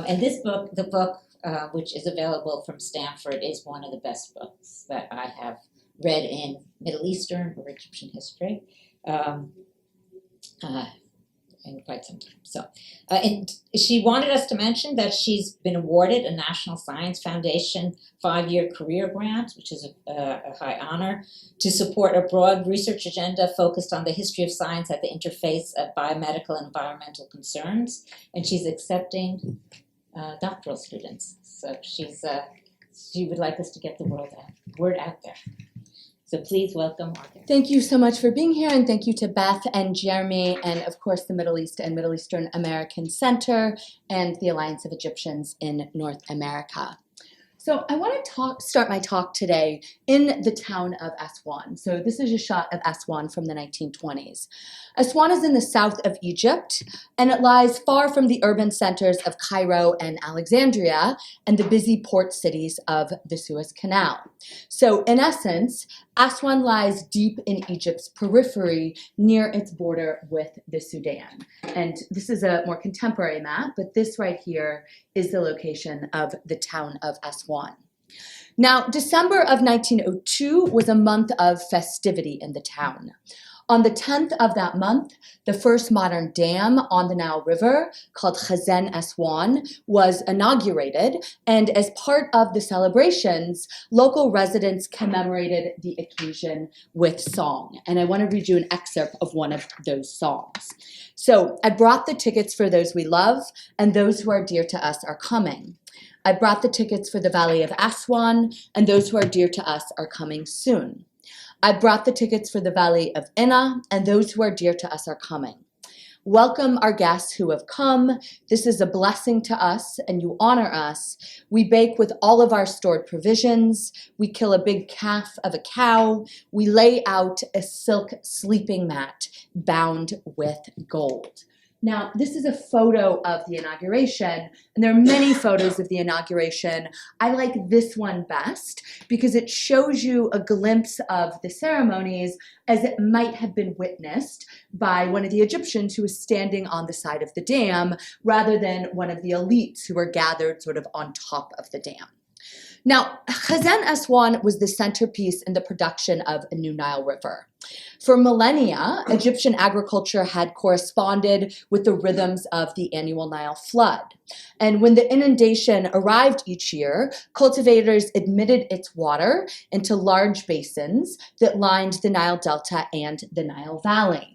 And this book, the book which is available from Stanford, is one of the best books that I have read in Middle Eastern or Egyptian history in quite some time. So, and she wanted us to mention that she's been awarded a National Science Foundation 5-year career grant, which is a high honor, to support a broad research agenda focused on the history of science at the interface of biomedical and environmental concerns. And she's accepting doctoral students. So she would like us to get the word out there. So please welcome Morgan. Thank you so much for being here, and thank you to Beth and Jeremy, and of course the Middle East and Middle Eastern American Center and the Alliance of Egyptians in North America. So I want to start my talk today in the town of Aswan. So this is a shot of Aswan from the 1920s. Aswan is in the south of Egypt, and it lies far from the urban centers of Cairo and Alexandria and the busy port cities of the Suez Canal. So in essence, Aswan lies deep in Egypt's periphery near its border with the Sudan. And this is a more contemporary map, but this right here is the location of the town of Aswan. Now, December of 1902 was a month of festivity in the town. On the 10th of that month, the first modern dam on the Nile River, called Khazen Aswan, was inaugurated, and as part of the celebrations, local residents commemorated the occasion with song. And I want to read you an excerpt of one of those songs. So, I brought the tickets for those we love, and those who are dear to us are coming. I brought the tickets for the Valley of Aswan, and those who are dear to us are coming soon. I brought the tickets for the Valley of Inna, and those who are dear to us are coming. Welcome our guests who have come. This is a blessing to us, and you honor us. We bake with all of our stored provisions. We kill a big calf of a cow. We lay out a silk sleeping mat bound with gold. Now, this is a photo of the inauguration, and there are many photos of the inauguration. I like this one best because it shows you a glimpse of the ceremonies as it might have been witnessed by one of the Egyptians who was standing on the side of the dam rather than one of the elites who were gathered sort of on top of the dam. Now, Khazen Aswan was the centerpiece in the production of a new Nile River. For millennia, Egyptian agriculture had corresponded with the rhythms of the annual Nile flood. And when the inundation arrived each year, cultivators admitted its water into large basins that lined the Nile Delta and the Nile Valley.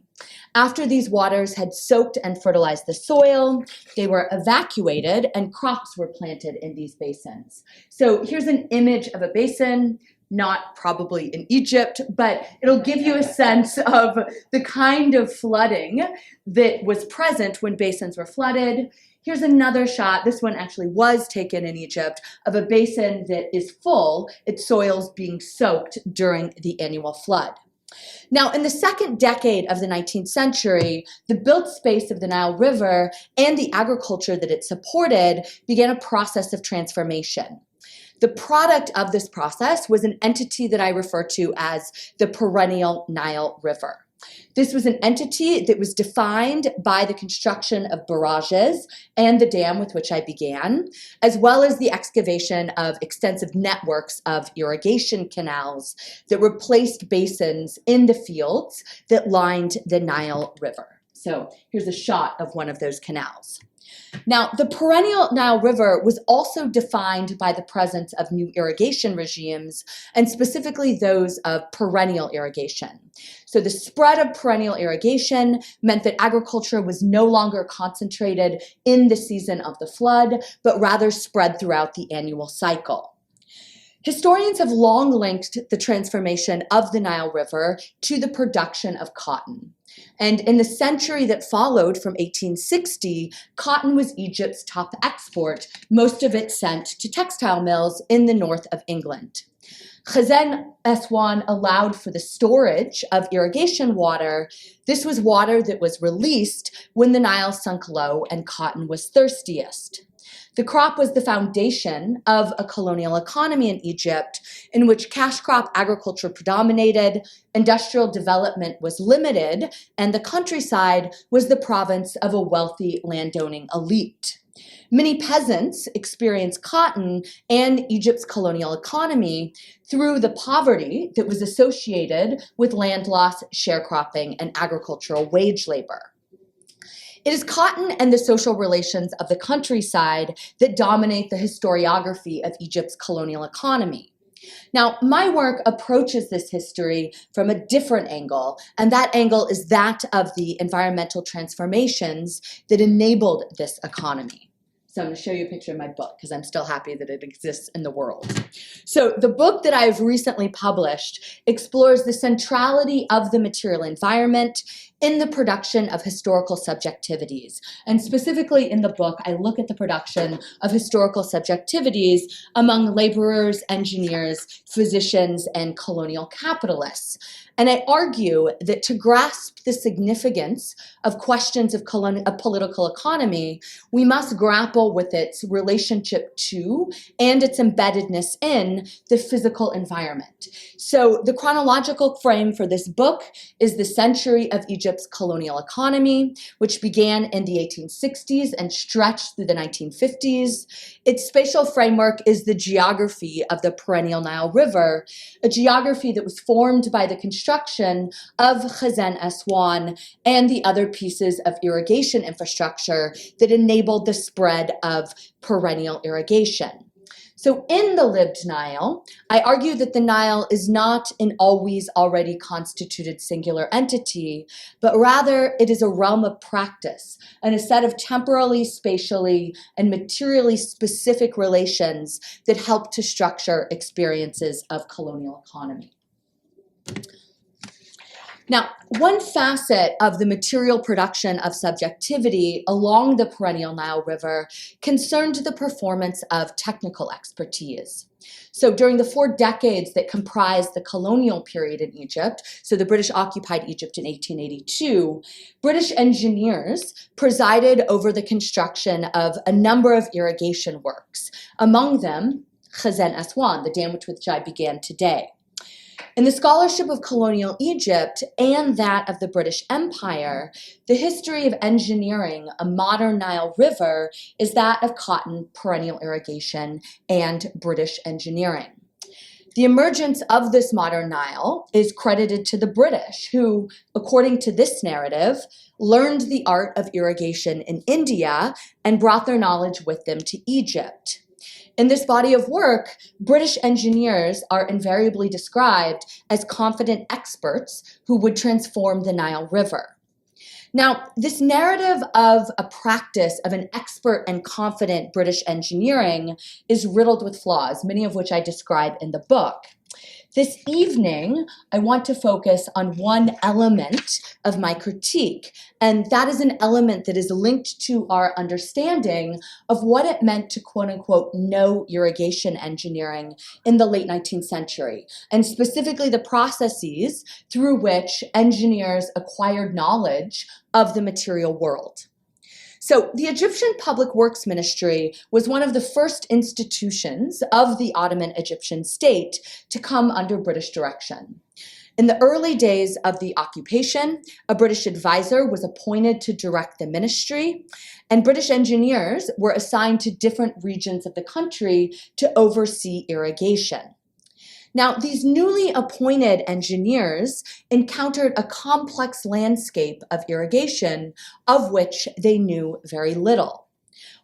After these waters had soaked and fertilized the soil, they were evacuated and crops were planted in these basins. So here's an image of a basin, not probably in Egypt, but it'll give you a sense of the kind of flooding that was present when basins were flooded. Here's another shot, this one actually was taken in Egypt, of a basin that is full, its soils being soaked during the annual flood. Now, in the second decade of the 19th century, the built space of the Nile River and the agriculture that it supported began a process of transformation. The product of this process was an entity that I refer to as the perennial Nile River. This was an entity that was defined by the construction of barrages and the dam with which I began, as well as the excavation of extensive networks of irrigation canals that replaced basins in the fields that lined the Nile River. So here's a shot of one of those canals. Now, the perennial Nile River was also defined by the presence of new irrigation regimes, and specifically those of perennial irrigation. So the spread of perennial irrigation meant that agriculture was no longer concentrated in the season of the flood, but rather spread throughout the annual cycle. Historians have long linked the transformation of the Nile River to the production of cotton. And in the century that followed from 1860, cotton was Egypt's top export, most of it sent to textile mills in the north of England. Khazen Aswan allowed for the storage of irrigation water. This was water that was released when the Nile sunk low and cotton was thirstiest. The crop was the foundation of a colonial economy in Egypt in which cash crop agriculture predominated, industrial development was limited, and the countryside was the province of a wealthy landowning elite. Many peasants experienced cotton and Egypt's colonial economy through the poverty that was associated with land loss, sharecropping, and agricultural wage labor. It is cotton and the social relations of the countryside that dominate the historiography of Egypt's colonial economy. Now, my work approaches this history from a different angle, and that angle is that of the environmental transformations that enabled this economy. So I'm going to show you a picture of my book because I'm still happy that it exists in the world. So the book that I've recently published explores the centrality of the material environment in the production of historical subjectivities. And specifically in the book, I look at the production of historical subjectivities among laborers, engineers, physicians, and colonial capitalists. And I argue that to grasp the significance of questions of political economy, we must grapple with its relationship to and its embeddedness in the physical environment. So the chronological frame for this book is the century of Egypt's colonial economy, which began in the 1860s and stretched through the 1950s. Its spatial framework is the geography of the perennial Nile River, a geography that was formed by the construction of Khazen Aswan and the other pieces of irrigation infrastructure that enabled the spread of perennial irrigation. So in the lived Nile, I argue that the Nile is not an always already constituted singular entity, but rather it is a realm of practice and a set of temporally, spatially, and materially specific relations that help to structure experiences of colonial economy. Now, one facet of the material production of subjectivity along the perennial Nile River concerned the performance of technical expertise. So during the 4 decades that comprised the colonial period in Egypt, so the British occupied Egypt in 1882, British engineers presided over the construction of a number of irrigation works, among them Khazen Aswan, the dam with which I began today. In the scholarship of colonial Egypt and that of the British Empire, the history of engineering a modern Nile River is that of cotton, perennial irrigation, and British engineering. The emergence of this modern Nile is credited to the British, who, according to this narrative, learned the art of irrigation in India and brought their knowledge with them to Egypt. In this body of work, British engineers are invariably described as confident experts who would transform the Nile River. Now, this narrative of a practice of an expert and confident British engineering is riddled with flaws, many of which I describe in the book. This evening, I want to focus on one element of my critique, and that is an element that is linked to our understanding of what it meant to quote-unquote know irrigation engineering in the late 19th century, and specifically the processes through which engineers acquired knowledge of the material world. So the Egyptian Public Works Ministry was one of the first institutions of the Ottoman Egyptian state to come under British direction. In the early days of the occupation, a British advisor was appointed to direct the ministry, and British engineers were assigned to different regions of the country to oversee irrigation. Now, these newly appointed engineers encountered a complex landscape of irrigation of which they knew very little.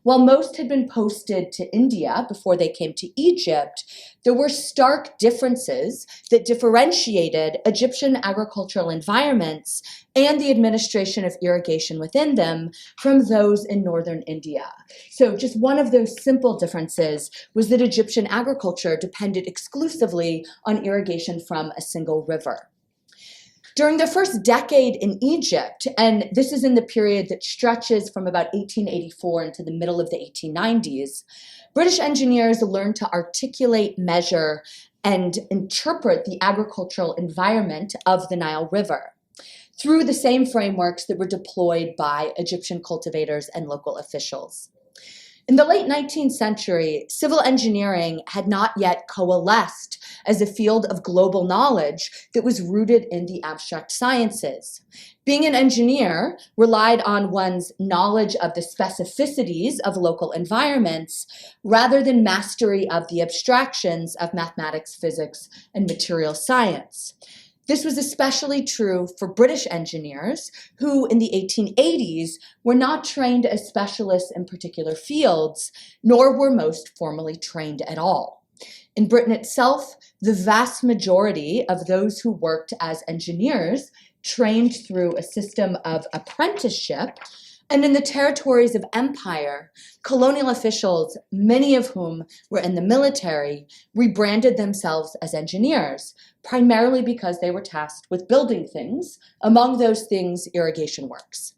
While most had been posted to India before they came to Egypt, there were stark differences that differentiated Egyptian agricultural environments and the administration of irrigation within them from those in northern India. So just one of those simple differences was that Egyptian agriculture depended exclusively on irrigation from a single river. During the first decade in Egypt, and this is in the period that stretches from about 1884 into the middle of the 1890s, British engineers learned to articulate, measure, and interpret the agricultural environment of the Nile River through the same frameworks that were deployed by Egyptian cultivators and local officials. In the late 19th century, civil engineering had not yet coalesced as a field of global knowledge that was rooted in the abstract sciences. Being an engineer relied on one's knowledge of the specificities of local environments rather than mastery of the abstractions of mathematics, physics, and material science. This was especially true for British engineers who, in the 1880s, were not trained as specialists in particular fields, nor were most formally trained at all. In Britain itself, the vast majority of those who worked as engineers trained through a system of apprenticeship, and in the territories of empire, colonial officials, many of whom were in the military, rebranded themselves as engineers, primarily because they were tasked with building things, among those things, irrigation works.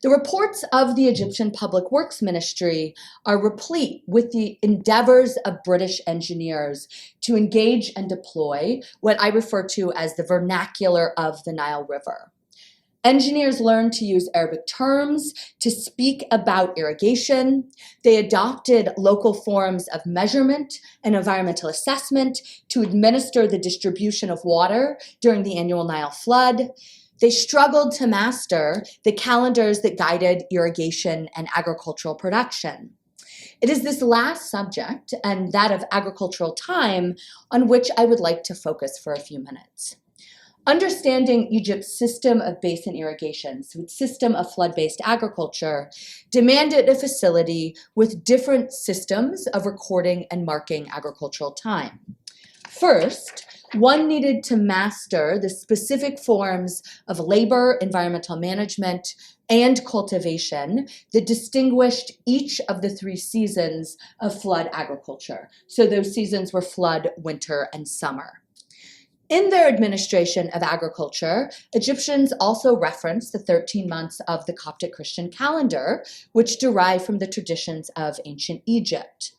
The reports of the Egyptian Public Works Ministry are replete with the endeavors of British engineers to engage and deploy what I refer to as the vernacular of the Nile River. Engineers learned to use Arabic terms to speak about irrigation. They adopted local forms of measurement and environmental assessment to administer the distribution of water during the annual Nile flood. They struggled to master the calendars that guided irrigation and agricultural production. It is this last subject, and that of agricultural time, on which I would like to focus for a few minutes. Understanding Egypt's system of basin irrigation, so its system of flood-based agriculture, demanded a facility with different systems of recording and marking agricultural time. First, one needed to master the specific forms of labor, environmental management, and cultivation that distinguished each of the 3 seasons of flood agriculture. So those seasons were flood, winter, and summer. In their administration of agriculture, Egyptians also reference the 13 months of the Coptic Christian calendar, which derive from the traditions of ancient Egypt.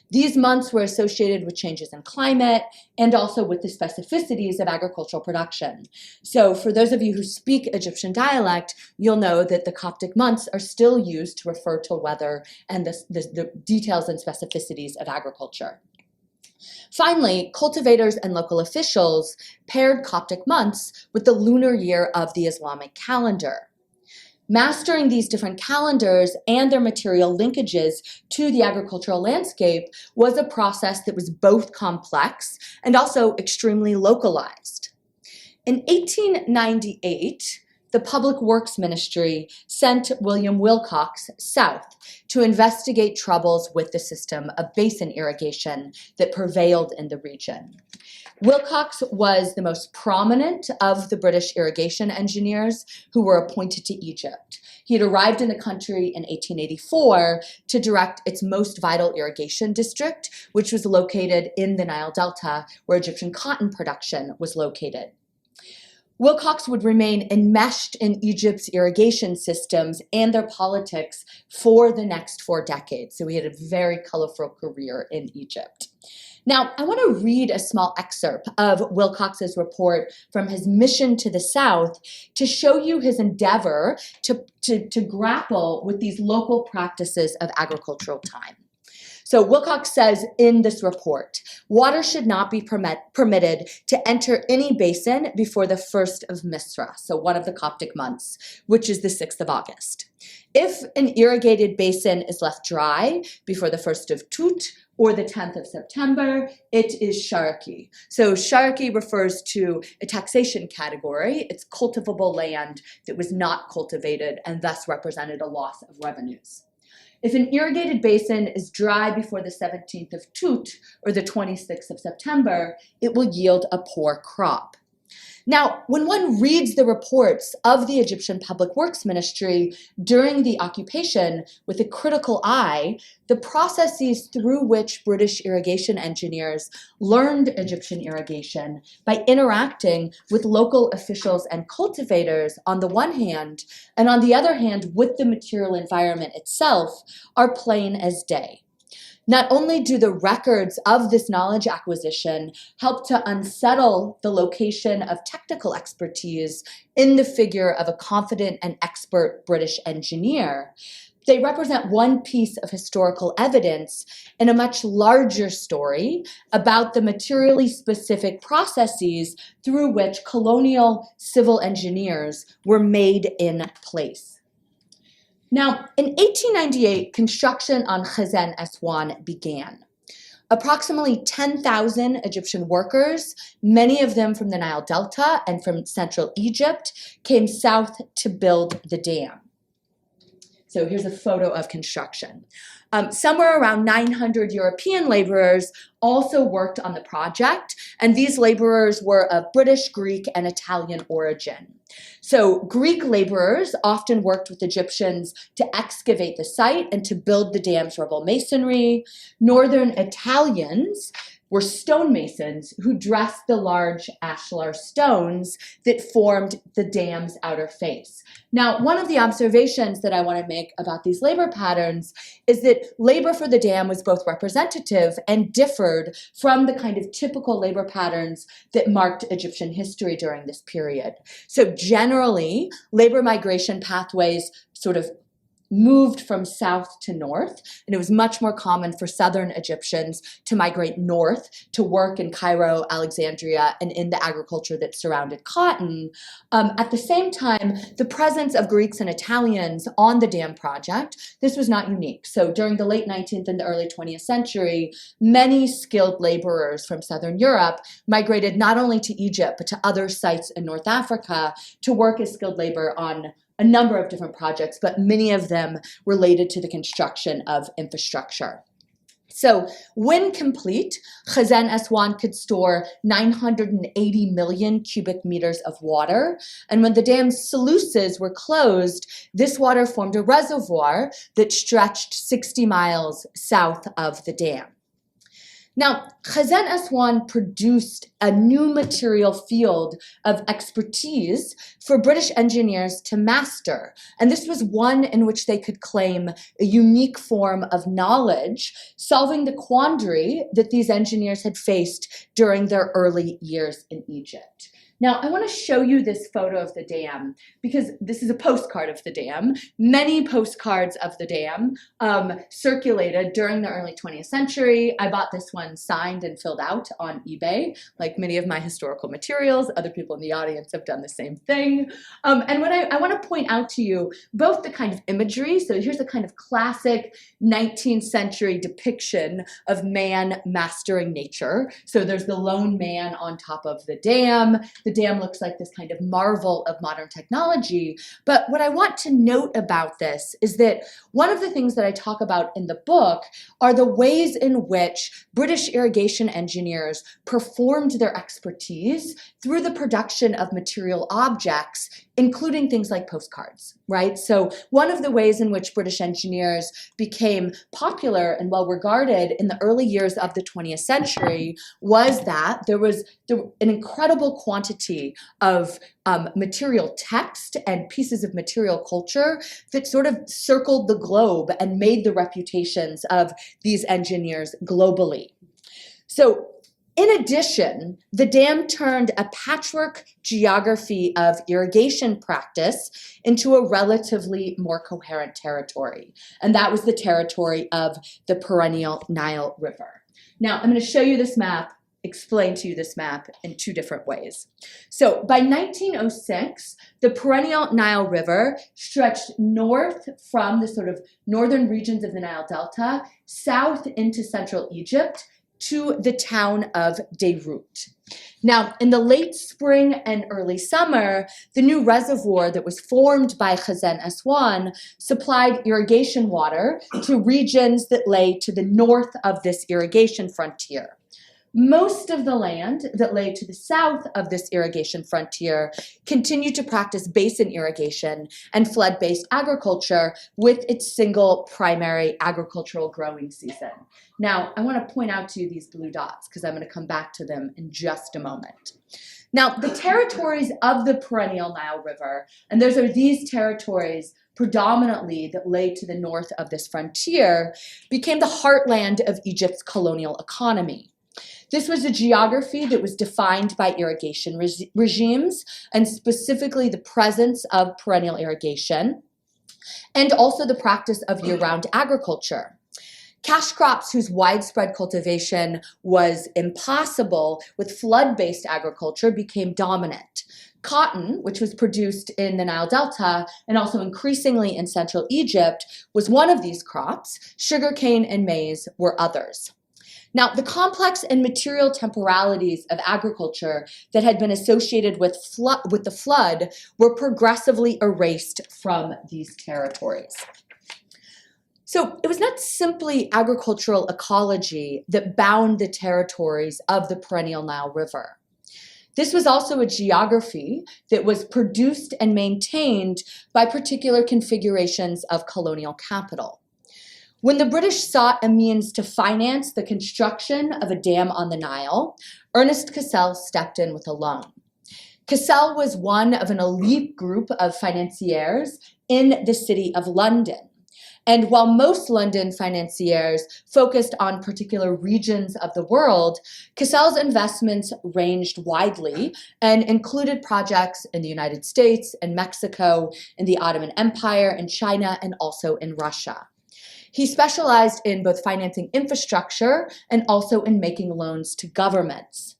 These months were associated with changes in climate and also with the specificities of agricultural production. So for those of you who speak Egyptian dialect, you'll know that the Coptic months are still used to refer to weather and the details and specificities of agriculture. Finally, cultivators and local officials paired Coptic months with the lunar year of the Islamic calendar. Mastering these different calendars and their material linkages to the agricultural landscape was a process that was both complex and also extremely localized. In 1898, the Public Works Ministry sent William Wilcox south to investigate troubles with the system of basin irrigation that prevailed in the region. Wilcox was the most prominent of the British irrigation engineers who were appointed to Egypt. He had arrived in the country in 1884 to direct its most vital irrigation district, which was located in the Nile Delta, where Egyptian cotton production was located. Wilcox would remain enmeshed in Egypt's irrigation systems and their politics for the next 4 decades. So he had a very colorful career in Egypt. Now, I want to read a small excerpt of Wilcox's report from his mission to the south to show you his endeavor to grapple with these local practices of agricultural time. So Wilcox says in this report, water should not be permitted to enter any basin before the 1st of Misra, so one of the Coptic months, which is the 6th of August. If an irrigated basin is left dry before the 1st of Tut or the 10th of September, it is sharaki. So sharaki refers to a taxation category. It's cultivable land that was not cultivated and thus represented a loss of revenues. If an irrigated basin is dry before the 17th of Tut or the 26th of September, it will yield a poor crop. Now, when one reads the reports of the Egyptian Public Works Ministry during the occupation with a critical eye, the processes through which British irrigation engineers learned Egyptian irrigation by interacting with local officials and cultivators on the one hand, and on the other hand with the material environment itself, are plain as day. Not only do the records of this knowledge acquisition help to unsettle the location of technical expertise in the figure of a confident and expert British engineer, they represent one piece of historical evidence in a much larger story about the materially specific processes through which colonial civil engineers were made in place. Now, in 1898, construction on Khazen Aswan began. Approximately 10,000 Egyptian workers, many of them from the Nile Delta and from central Egypt, came south to build the dam. So here's a photo of construction. Somewhere around 900 European laborers also worked on the project, and these laborers were of British, Greek, and Italian origin. So Greek laborers often worked with Egyptians to excavate the site and to build the dam's rubble masonry. Northern Italians were stonemasons who dressed the large ashlar stones that formed the dam's outer face. Now, one of the observations that I want to make about these labor patterns is that labor for the dam was both representative and differed from the kind of typical labor patterns that marked Egyptian history during this period. So generally, labor migration pathways sort of moved from south to north, and it was much more common for southern Egyptians to migrate north to work in Cairo, Alexandria, and in the agriculture that surrounded cotton. At the same time, the presence of Greeks and Italians on the dam project, this was not unique. So during the late 19th and the early 20th century, many skilled laborers from southern Europe migrated not only to Egypt, but to other sites in North Africa to work as skilled labor on a number of different projects, but many of them related to the construction of infrastructure. So when complete, Khazen Aswan could store 980 million cubic meters of water. And when the dam's sluices were closed, this water formed a reservoir that stretched 60 miles south of the dam. Now, Khazen Aswan produced a new material field of expertise for British engineers to master, and this was one in which they could claim a unique form of knowledge, solving the quandary that these engineers had faced during their early years in Egypt. Now, I want to show you this photo of the dam because this is a postcard of the dam. Many postcards of the dam circulated during the early 20th century. I bought this one signed and filled out on eBay, like many of my historical materials. Other people in the audience have done the same thing. And what I want to point out to you, both the kind of imagery, so here's a kind of classic 19th century depiction of man mastering nature. So there's the lone man on top of the dam. The dam looks like this kind of marvel of modern technology. But what I want to note about this is that one of the things that I talk about in the book are the ways in which British irrigation engineers performed their expertise through the production of material objects, including things like postcards, right? So one of the ways in which British engineers became popular and well regarded in the early years of the 20th century was that there was an incredible quantity of material text and pieces of material culture that sort of circled the globe and made the reputations of these engineers globally. So in addition, the dam turned a patchwork geography of irrigation practice into a relatively more coherent territory, and that was the territory of the perennial Nile River. Now, I'm going to show you this map, explain to you this map in two different ways. So by 1906, the perennial Nile River stretched north from the sort of northern regions of the Nile Delta, south into central Egypt, to the town of Beirut. Now, in the late spring and early summer, the new reservoir that was formed by Khazen Aswan supplied irrigation water to regions that lay to the north of this irrigation frontier. Most of the land that lay to the south of this irrigation frontier continued to practice basin irrigation and flood-based agriculture with its single primary agricultural growing season. Now, I want to point out to you these blue dots because I'm going to come back to them in just a moment. Now, the territories of the perennial Nile River, and those are these territories predominantly that lay to the north of this frontier, became the heartland of Egypt's colonial economy. This was a geography that was defined by irrigation regimes, and specifically the presence of perennial irrigation. and also the practice of year-round agriculture. Cash crops whose widespread cultivation was impossible with flood-based agriculture became dominant. Cotton, which was produced in the Nile Delta and also increasingly in Central Egypt, was one of these crops. Sugarcane and maize were others. Now, the complex and material temporalities of agriculture that had been associated with the flood were progressively erased from these territories. So it was not simply agricultural ecology that bound the territories of the perennial Nile River. This was also a geography that was produced and maintained by particular configurations of colonial capital. When the British sought a means to finance the construction of a dam on the Nile, Ernest Cassell stepped in with a loan. Cassell was one of an elite group of financiers in the city of London. And while most London financiers focused on particular regions of the world, Cassell's investments ranged widely and included projects in the United States and Mexico, in the Ottoman Empire, in China, and also in Russia. He specialized in both financing infrastructure and also in making loans to governments.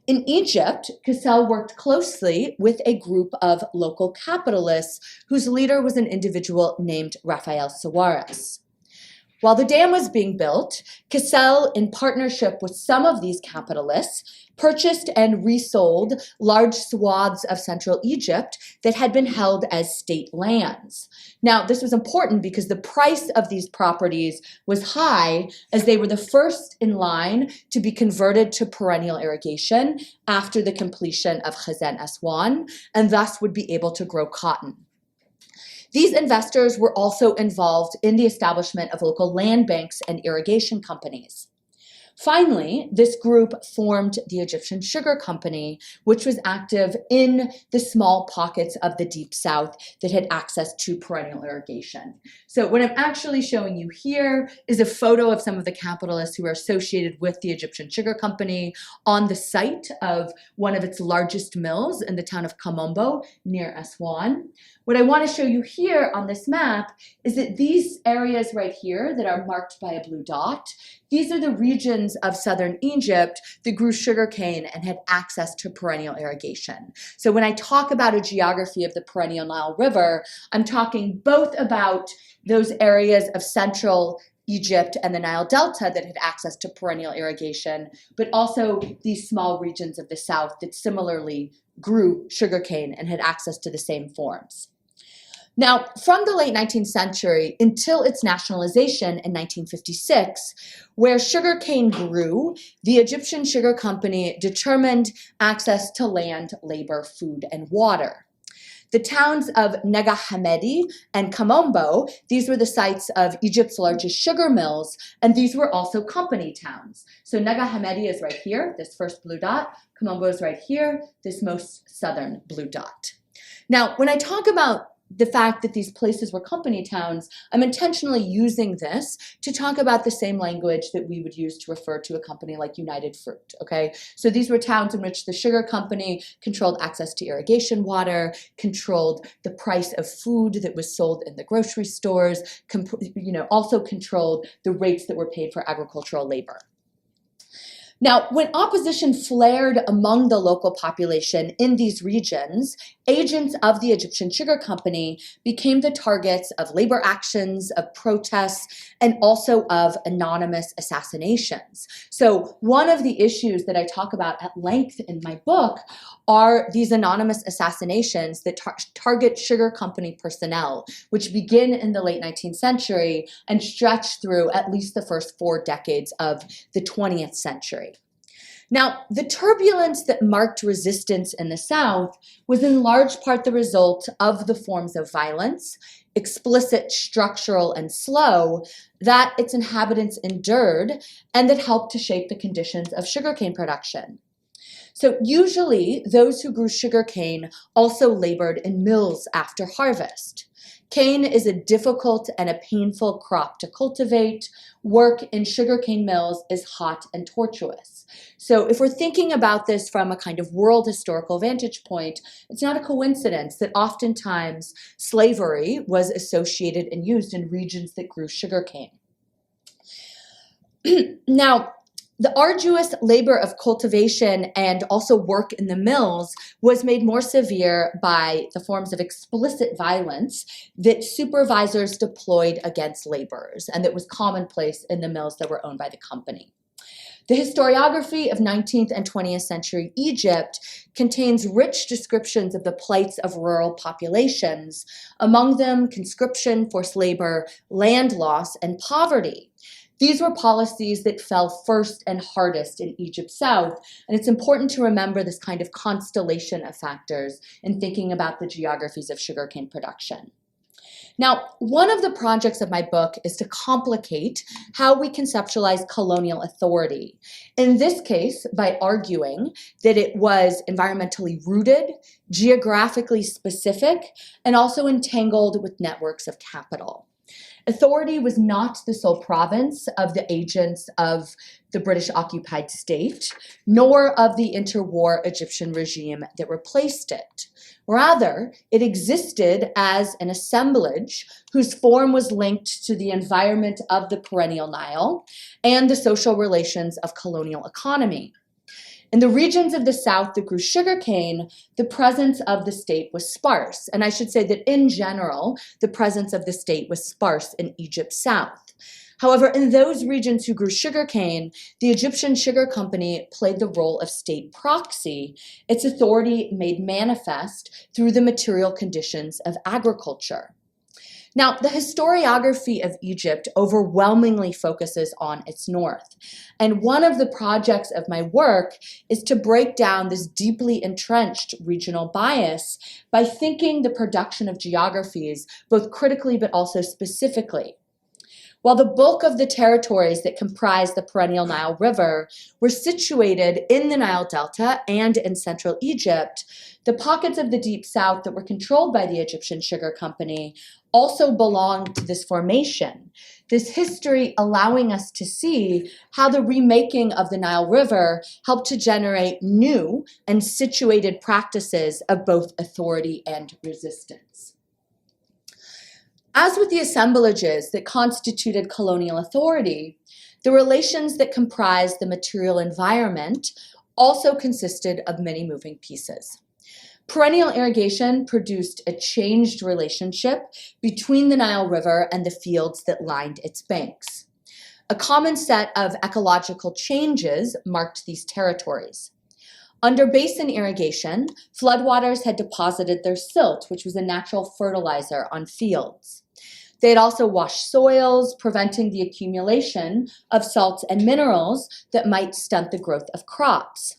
In Egypt, Cassell worked closely with a group of local capitalists whose leader was an individual named Raphael Sawaris. While the dam was being built, Cassell, in partnership with some of these capitalists, purchased and resold large swaths of Central Egypt that had been held as state lands. Now, this was important because the price of these properties was high, as they were the first in line to be converted to perennial irrigation after the completion of Khazen Aswan, and thus would be able to grow cotton. These investors were also involved in the establishment of local land banks and irrigation companies. Finally, this group formed the Egyptian Sugar Company, which was active in the small pockets of the Deep South that had access to perennial irrigation. So what I'm actually showing you here is a photo of some of the capitalists who are associated with the Egyptian Sugar Company on the site of one of its largest mills in the town of Kamombo near Aswan. What I want to show you here on this map is that these areas right here that are marked by a blue dot, these are the regions of southern Egypt that grew sugarcane and had access to perennial irrigation. So when I talk about a geography of the perennial Nile River, I'm talking both about those areas of central Egypt and the Nile Delta that had access to perennial irrigation, but also these small regions of the south that similarly grew sugarcane and had access to the same forms. Now, from the late 19th century until its nationalization in 1956, where sugarcane grew, the Egyptian Sugar Company determined access to land, labor, food, and water. The towns of Nega Hammadi and Kamombo, these were the sites of Egypt's largest sugar mills, and these were also company towns. So Nega Hammadi is right here, this first blue dot. Kamombo is right here, this most southern blue dot. Now, when I talk about the fact that these places were company towns, I'm intentionally using this to talk about the same language that we would use to refer to a company like United Fruit, okay? So these were towns in which the sugar company controlled access to irrigation water, controlled the price of food that was sold in the grocery stores, also controlled the rates that were paid for agricultural labor. Now, when opposition flared among the local population in these regions, agents of the Egyptian Sugar Company became the targets of labor actions, of protests, and also of anonymous assassinations. So one of the issues that I talk about at length in my book are these anonymous assassinations that target sugar company personnel, which begin in the late 19th century and stretch through at least the first 4 decades of the 20th century. Now, the turbulence that marked resistance in the South was in large part the result of the forms of violence, explicit, structural, and slow, that its inhabitants endured and that helped to shape the conditions of sugarcane production. So usually, those who grew sugarcane also labored in mills after harvest. Cane is a difficult and a painful crop to cultivate. Work in sugarcane mills is hot and tortuous. So if we're thinking about this from a kind of world historical vantage point, it's not a coincidence that oftentimes slavery was associated and used in regions that grew sugarcane. Now, the arduous labor of cultivation and also work in the mills was made more severe by the forms of explicit violence that supervisors deployed against laborers, and that was commonplace in the mills that were owned by the company. The historiography of 19th and 20th century Egypt contains rich descriptions of the plights of rural populations, among them conscription, forced labor, land loss, and poverty. These were policies that fell first and hardest in Egypt's south, and it's important to remember this kind of constellation of factors in thinking about the geographies of sugarcane production. Now, one of the projects of my book is to complicate how we conceptualize colonial authority. In this case, by arguing that it was environmentally rooted, geographically specific, and also entangled with networks of capital. Authority was not the sole province of the agents of the British occupied state, nor of the interwar Egyptian regime that replaced it. Rather, it existed as an assemblage whose form was linked to the environment of the perennial Nile and the social relations of colonial economy. In the regions of the south that grew sugarcane, the presence of the state was sparse. And I should say that in general, the presence of the state was sparse in Egypt's south. However, in those regions who grew sugarcane, the Egyptian Sugar Company played the role of state proxy, its authority made manifest through the material conditions of agriculture. Now, the historiography of Egypt overwhelmingly focuses on its north. And one of the projects of my work is to break down this deeply entrenched regional bias by thinking the production of geographies both critically but also specifically. While the bulk of the territories that comprise the perennial Nile River were situated in the Nile Delta and in central Egypt, the pockets of the Deep South that were controlled by the Egyptian Sugar Company also belonged to this formation. This history allowing us to see how the remaking of the Nile River helped to generate new and situated practices of both authority and resistance. As with the assemblages that constituted colonial authority, the relations that comprised the material environment also consisted of many moving pieces. Perennial irrigation produced a changed relationship between the Nile River and the fields that lined its banks. A common set of ecological changes marked these territories. Under basin irrigation, floodwaters had deposited their silt, which was a natural fertilizer, on fields. They had also washed soils, preventing the accumulation of salts and minerals that might stunt the growth of crops.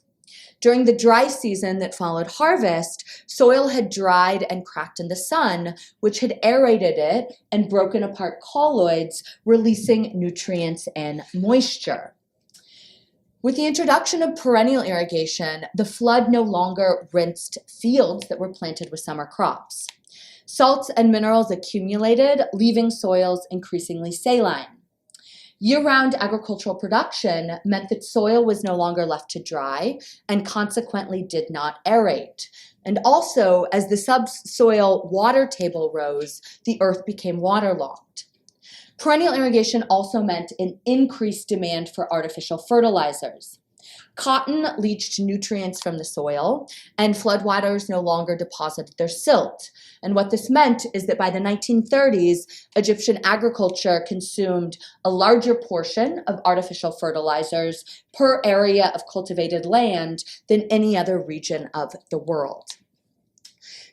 During the dry season that followed harvest, soil had dried and cracked in the sun, which had aerated it and broken apart colloids, releasing nutrients and moisture. With the introduction of perennial irrigation, the flood no longer rinsed fields that were planted with summer crops. Salts and minerals accumulated, leaving soils increasingly saline. Year-round agricultural production meant that soil was no longer left to dry and consequently did not aerate. And also, as the subsoil water table rose, the earth became waterlogged. Perennial irrigation also meant an increased demand for artificial fertilizers. Cotton leached nutrients from the soil, and floodwaters no longer deposited their silt. And what this meant is that by the 1930s, Egyptian agriculture consumed a larger portion of artificial fertilizers per area of cultivated land than any other region of the world.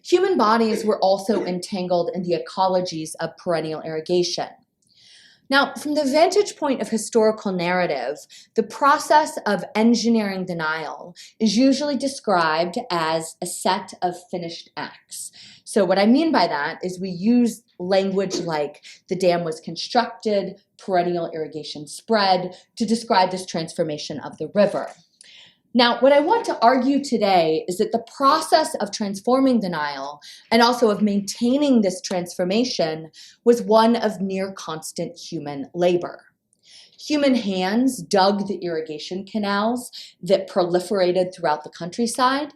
Human bodies were also entangled in the ecologies of perennial irrigation. Now, from the vantage point of historical narrative, the process of engineering the Nile is usually described as a set of finished acts. So what I mean by that is we use language like the dam was constructed, perennial irrigation spread, to describe this transformation of the river. Now, what I want to argue today is that the process of transforming the Nile and also of maintaining this transformation was one of near constant human labor. Human hands dug the irrigation canals that proliferated throughout the countryside.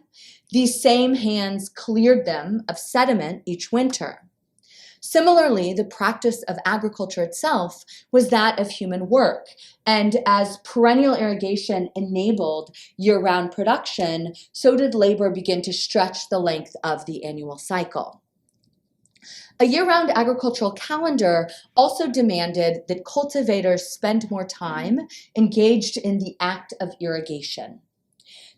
These same hands cleared them of sediment each winter. Similarly, the practice of agriculture itself was that of human work. And as perennial irrigation enabled year-round production, so did labor begin to stretch the length of the annual cycle. A year-round agricultural calendar also demanded that cultivators spend more time engaged in the act of irrigation.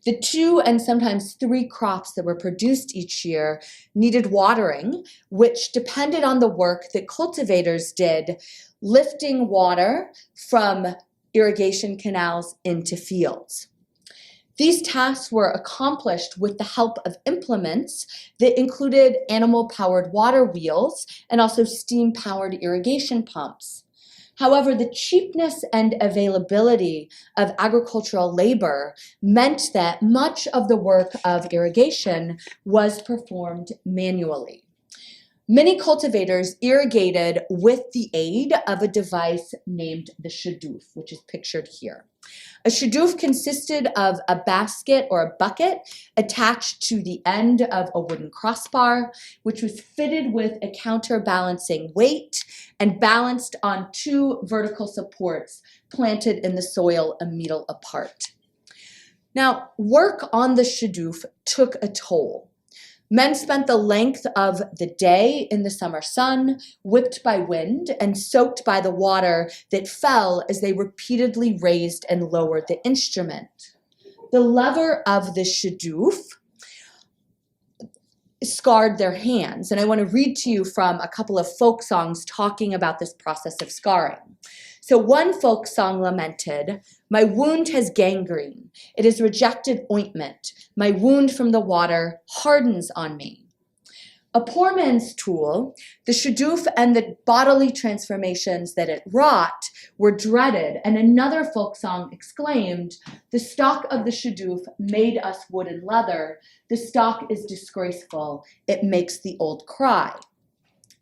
The 2 and sometimes 3 crops that were produced each year needed watering, which depended on the work that cultivators did, lifting water from irrigation canals into fields. These tasks were accomplished with the help of implements that included animal-powered water wheels and also steam-powered irrigation pumps. However, the cheapness and availability of agricultural labor meant that much of the work of irrigation was performed manually. Many cultivators irrigated with the aid of a device named the shadoof, which is pictured here. A shadoof consisted of a basket or a bucket attached to the end of a wooden crossbar, which was fitted with a counterbalancing weight and balanced on 2 vertical supports planted in the soil a meter apart. Now, work on the shadoof took a toll. Men spent the length of the day in the summer sun, whipped by wind and soaked by the water that fell as they repeatedly raised and lowered the instrument. The lever of the shadoof scarred their hands, and I want to read to you from a couple of folk songs talking about this process of scarring. So one folk song lamented, "My wound has gangrene. It is rejected ointment. My wound from the water hardens on me." A poor man's tool, the shadoof and the bodily transformations that it wrought were dreaded, and another folk song exclaimed, "The stock of the shadoof made us wood and leather. The stock is disgraceful. It makes the old cry."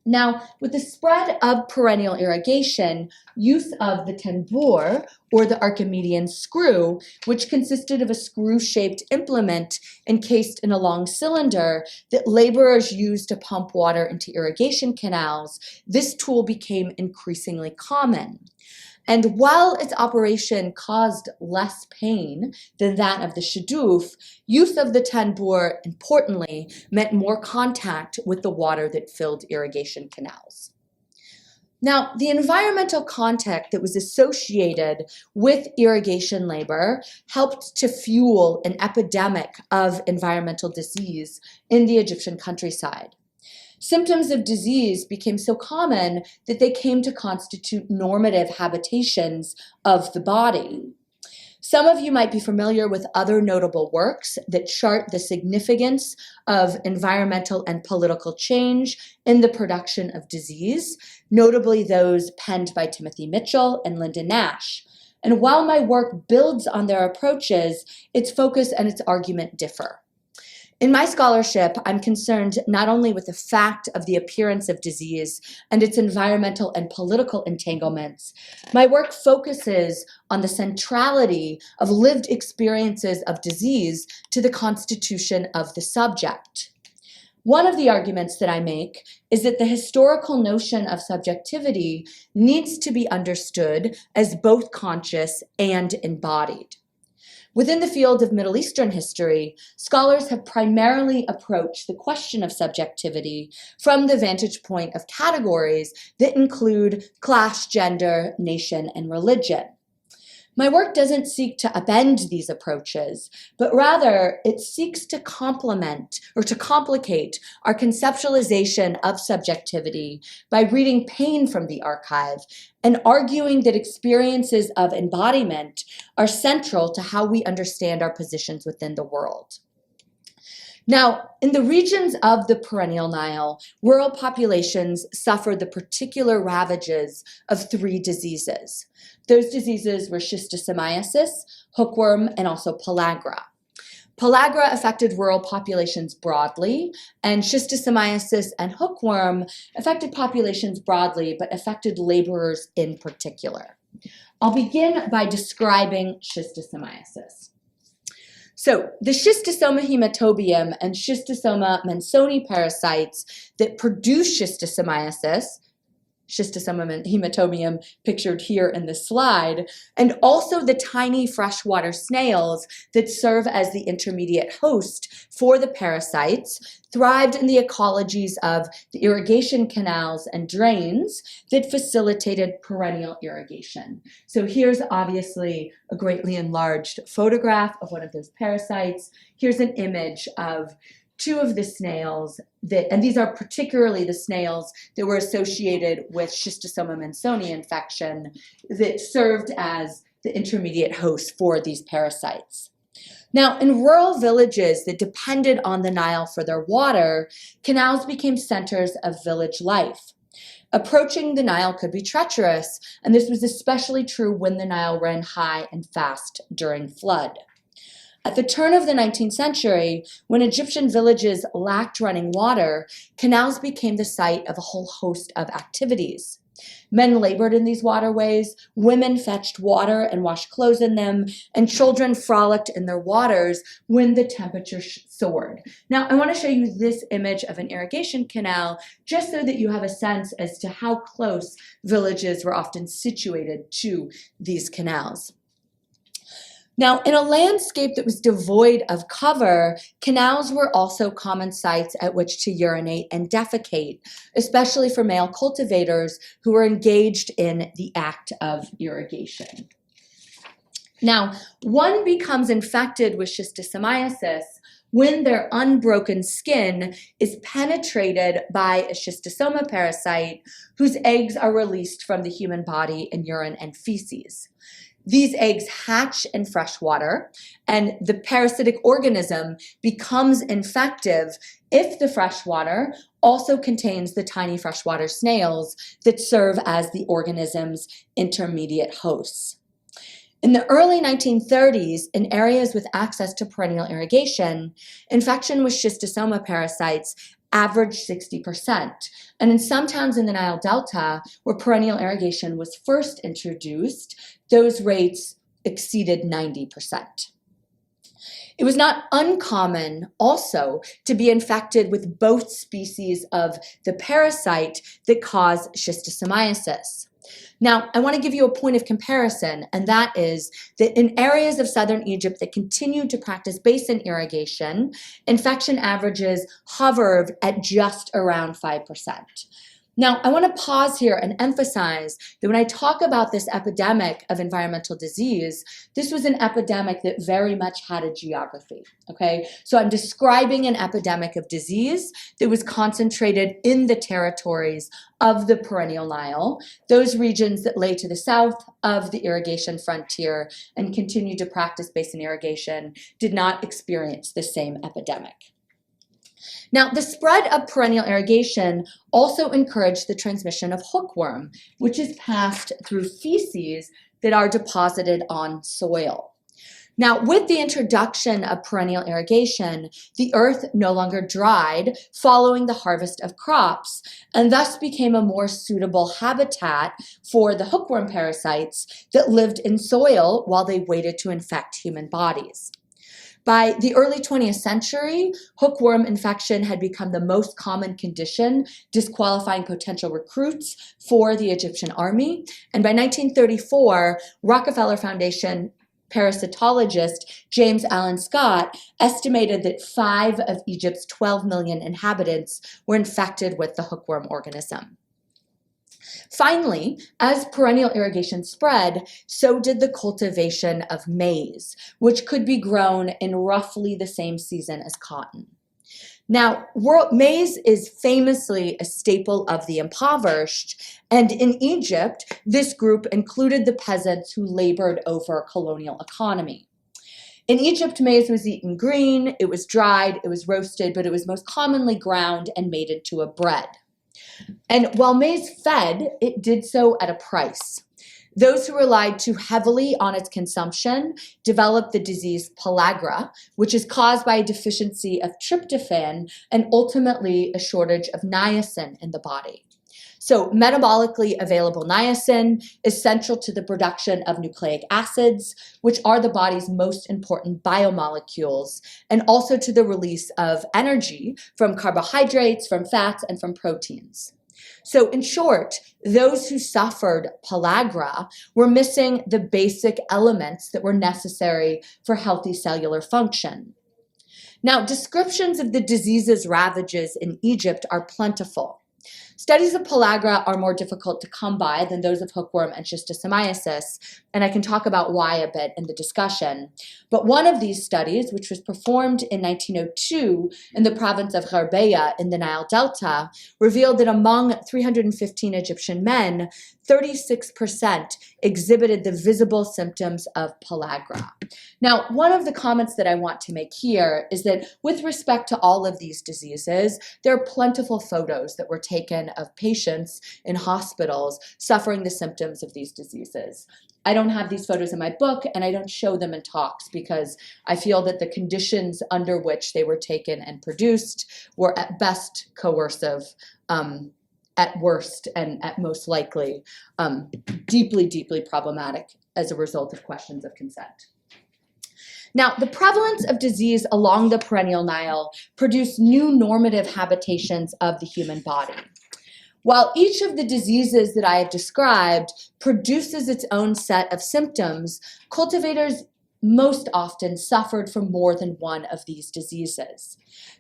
Now, with the spread of perennial irrigation, use of the tambour, or the Archimedean screw, which consisted of a screw-shaped implement encased in a long cylinder that laborers used to pump water into irrigation canals, this tool became increasingly common. And while its operation caused less pain than that of the shadoof, use of the tambour, importantly, meant more contact with the water that filled irrigation canals. Now, the environmental context that was associated with irrigation labor helped to fuel an epidemic of environmental disease in the Egyptian countryside. Symptoms of disease became so common that they came to constitute normative habitations of the body. Some of you might be familiar with other notable works that chart the significance of environmental and political change in the production of disease, notably those penned by Timothy Mitchell and Lyndon Nash. And while my work builds on their approaches, its focus and its argument differ. In my scholarship, I'm concerned not only with the fact of the appearance of disease and its environmental and political entanglements. My work focuses on the centrality of lived experiences of disease to the constitution of the subject. One of the arguments that I make is that the historical notion of subjectivity needs to be understood as both conscious and embodied. Within the field of Middle Eastern history, scholars have primarily approached the question of subjectivity from the vantage point of categories that include class, gender, nation, and religion. My work doesn't seek to upend these approaches, but rather it seeks to complement or to complicate our conceptualization of subjectivity by reading pain from the archive and arguing that experiences of embodiment are central to how we understand our positions within the world. Now, in the regions of the perennial Nile, rural populations suffered the particular ravages of 3 diseases. Those diseases were schistosomiasis, hookworm, and also pellagra. Pellagra affected rural populations broadly, and schistosomiasis and hookworm affected populations broadly, but affected laborers in particular. I'll begin by describing schistosomiasis. So the schistosoma hematobium and schistosoma mansoni parasites that produce schistosomiasis, schistosoma hematobium pictured here in the slide, and also the tiny freshwater snails that serve as the intermediate host for the parasites, thrived in the ecologies of the irrigation canals and drains that facilitated perennial irrigation. So here's obviously a greatly enlarged photograph of one of those parasites. Here's an image of two of the snails and these are particularly the snails that were associated with schistosoma mansoni infection that served as the intermediate host for these parasites. Now, in rural villages that depended on the Nile for their water, canals became centers of village life. Approaching the Nile could be treacherous, and this was especially true when the Nile ran high and fast during flood. At the turn of the 19th century, when Egyptian villages lacked running water, canals became the site of a whole host of activities. Men labored in these waterways, women fetched water and washed clothes in them, and children frolicked in their waters when the temperature soared. Now, I want to show you this image of an irrigation canal just so that you have a sense as to how close villages were often situated to these canals. Now, in a landscape that was devoid of cover, canals were also common sites at which to urinate and defecate, especially for male cultivators who were engaged in the act of irrigation. Now, one becomes infected with schistosomiasis when their unbroken skin is penetrated by a schistosoma parasite whose eggs are released from the human body in urine and feces. These eggs hatch in fresh water, and the parasitic organism becomes infective if the fresh water also contains the tiny freshwater snails that serve as the organism's intermediate hosts. In the early 1930s, in areas with access to perennial irrigation, infection with schistosoma parasites averaged 60%. And in some towns in the Nile Delta, where perennial irrigation was first introduced, those rates exceeded 90%. It was not uncommon also to be infected with both species of the parasite that cause schistosomiasis. Now, I want to give you a point of comparison, and that is that in areas of southern Egypt that continued to practice basin irrigation, infection averages hovered at just around 5%. Now, I want to pause here and emphasize that when I talk about this epidemic of environmental disease, this was an epidemic that very much had a geography, okay? So I'm describing an epidemic of disease that was concentrated in the territories of the perennial Nile, those regions that lay to the south of the irrigation frontier and continued to practice basin irrigation did not experience the same epidemic. Now, the spread of perennial irrigation also encouraged the transmission of hookworm, which is passed through feces that are deposited on soil. Now, with the introduction of perennial irrigation, the earth no longer dried following the harvest of crops, and thus became a more suitable habitat for the hookworm parasites that lived in soil while they waited to infect human bodies. By the early 20th century, hookworm infection had become the most common condition, disqualifying potential recruits for the Egyptian army. And by 1934, Rockefeller Foundation parasitologist James Allen Scott estimated that 5 of Egypt's 12 million inhabitants were infected with the hookworm organism. Finally, as perennial irrigation spread, so did the cultivation of maize, which could be grown in roughly the same season as cotton. Now, maize is famously a staple of the impoverished, and in Egypt, this group included the peasants who labored over colonial economy. In Egypt, maize was eaten green, it was dried, it was roasted, but it was most commonly ground and made into a bread. And while maize fed, it did so at a price. Those who relied too heavily on its consumption developed the disease pellagra, which is caused by a deficiency of tryptophan and ultimately a shortage of niacin in the body. So metabolically available niacin is central to the production of nucleic acids, which are the body's most important biomolecules, and also to the release of energy from carbohydrates, from fats, and from proteins. So in short, those who suffered pellagra were missing the basic elements that were necessary for healthy cellular function. Now, descriptions of the disease's ravages in Egypt are plentiful. Studies of pellagra are more difficult to come by than those of hookworm and schistosomiasis, and I can talk about why a bit in the discussion. But one of these studies, which was performed in 1902 in the province of Gharbeya in the Nile Delta, revealed that among 315 Egyptian men, 36% exhibited the visible symptoms of pellagra. Now, one of the comments that I want to make here is that with respect to all of these diseases, there are plentiful photos that were taken of patients in hospitals suffering the symptoms of these diseases. I don't have these photos in my book, and I don't show them in talks because I feel that the conditions under which they were taken and produced were at best coercive, at worst and at most likely deeply, deeply problematic as a result of questions of consent. Now, the prevalence of disease along the perennial Nile produced new normative habitations of the human body. While each of the diseases that I have described produces its own set of symptoms, cultivators most often suffered from more than one of these diseases.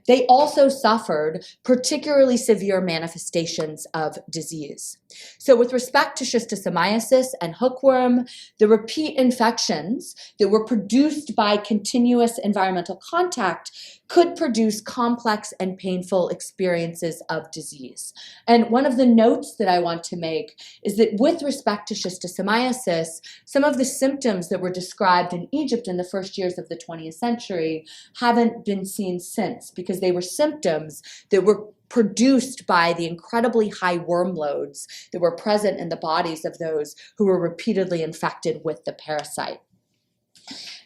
They also suffered particularly severe manifestations of disease. So with respect to schistosomiasis and hookworm, the repeat infections that were produced by continuous environmental contact could produce complex and painful experiences of disease. And one of the notes that I want to make is that with respect to schistosomiasis, some of the symptoms that were described in Egypt in the first years of the 20th century haven't been seen since, because they were symptoms that were produced by the incredibly high worm loads that were present in the bodies of those who were repeatedly infected with the parasite.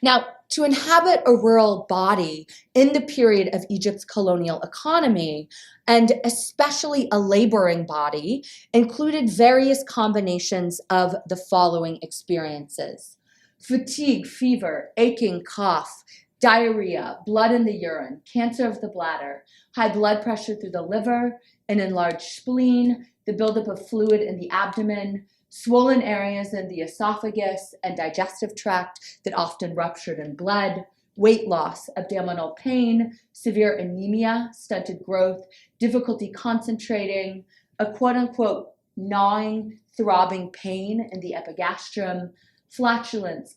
Now, to inhabit a rural body in the period of Egypt's colonial economy, and especially a laboring body, included various combinations of the following experiences: fatigue, fever, aching, cough, diarrhea, blood in the urine, cancer of the bladder, high blood pressure through the liver, an enlarged spleen, the buildup of fluid in the abdomen, swollen areas in the esophagus and digestive tract that often ruptured and bled, weight loss, abdominal pain, severe anemia, stunted growth, difficulty concentrating, a quote-unquote gnawing, throbbing pain in the epigastrium, flatulence,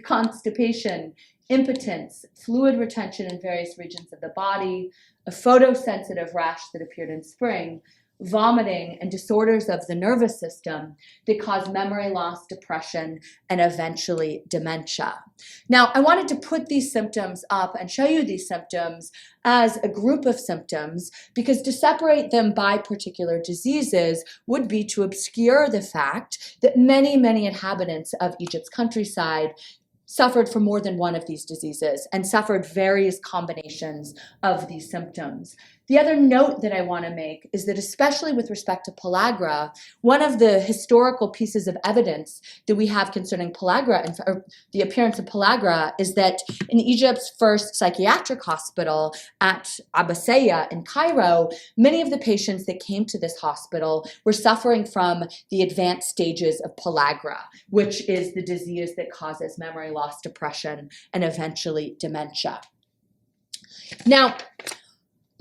constipation, impotence, fluid retention in various regions of the body, a photosensitive rash that appeared in spring, vomiting, and disorders of the nervous system that cause memory loss, depression, and eventually dementia. Now, I wanted to put these symptoms up and show you these symptoms as a group of symptoms, because to separate them by particular diseases would be to obscure the fact that many, many inhabitants of Egypt's countryside suffered from more than one of these diseases and suffered various combinations of these symptoms. The other note that I want to make is that, especially with respect to pellagra, one of the historical pieces of evidence that we have concerning pellagra, or the appearance of pellagra, is that in Egypt's first psychiatric hospital at Abbassiya in Cairo, many of the patients that came to this hospital were suffering from the advanced stages of pellagra, which is the disease that causes memory loss, depression, and eventually dementia. Now,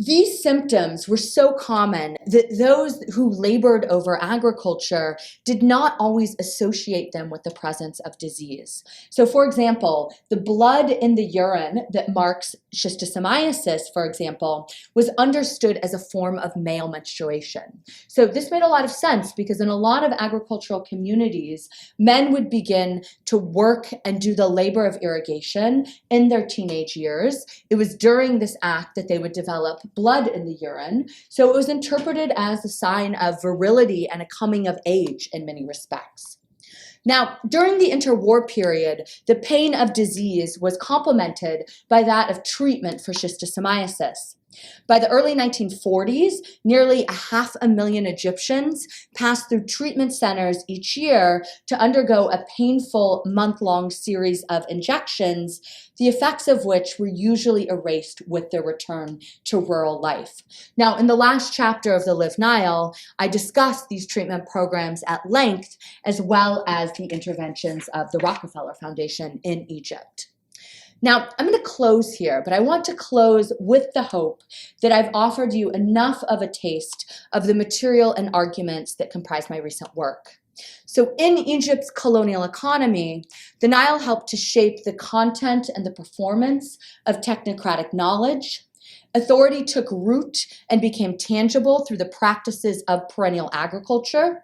these symptoms were so common that those who labored over agriculture did not always associate them with the presence of disease. So, for example, the blood in the urine that marks schistosomiasis, for example, was understood as a form of male menstruation. So this made a lot of sense, because in a lot of agricultural communities, men would begin to work and do the labor of irrigation in their teenage years. It was during this act that they would develop blood in the urine. So it was interpreted as a sign of virility and a coming of age in many respects. Now, during the interwar period, the pain of disease was complemented by that of treatment for schistosomiasis. By the early 1940s, nearly 500,000 Egyptians passed through treatment centers each year to undergo a painful month-long series of injections, the effects of which were usually erased with their return to rural life. Now, in the last chapter of the Live Nile, I discussed these treatment programs at length, as well as the interventions of the Rockefeller Foundation in Egypt. Now, I'm going to close here, but I want to close with the hope that I've offered you enough of a taste of the material and arguments that comprise my recent work. So in Egypt's colonial economy, the Nile helped to shape the content and the performance of technocratic knowledge. Authority took root and became tangible through the practices of perennial agriculture.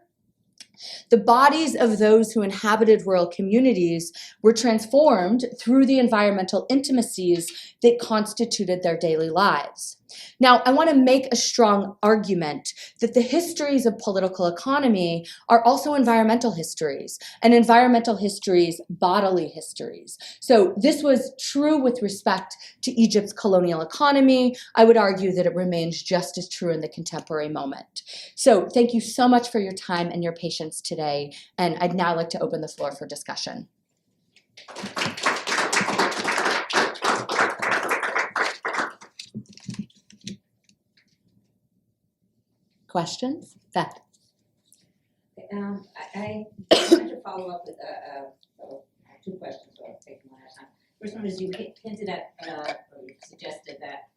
The bodies of those who inhabited rural communities were transformed through the environmental intimacies that constituted their daily lives. Now, I want to make a strong argument that the histories of political economy are also environmental histories, and environmental histories, bodily histories. So this was true with respect to Egypt's colonial economy. I would argue that it remains just as true in the contemporary moment. So thank you so much for your time and your patience today, and I'd now like to open the floor for discussion. Questions? Beth? I wanted to follow up with two questions, so I'll take them one at a time. First one is you hinted at, or you suggested that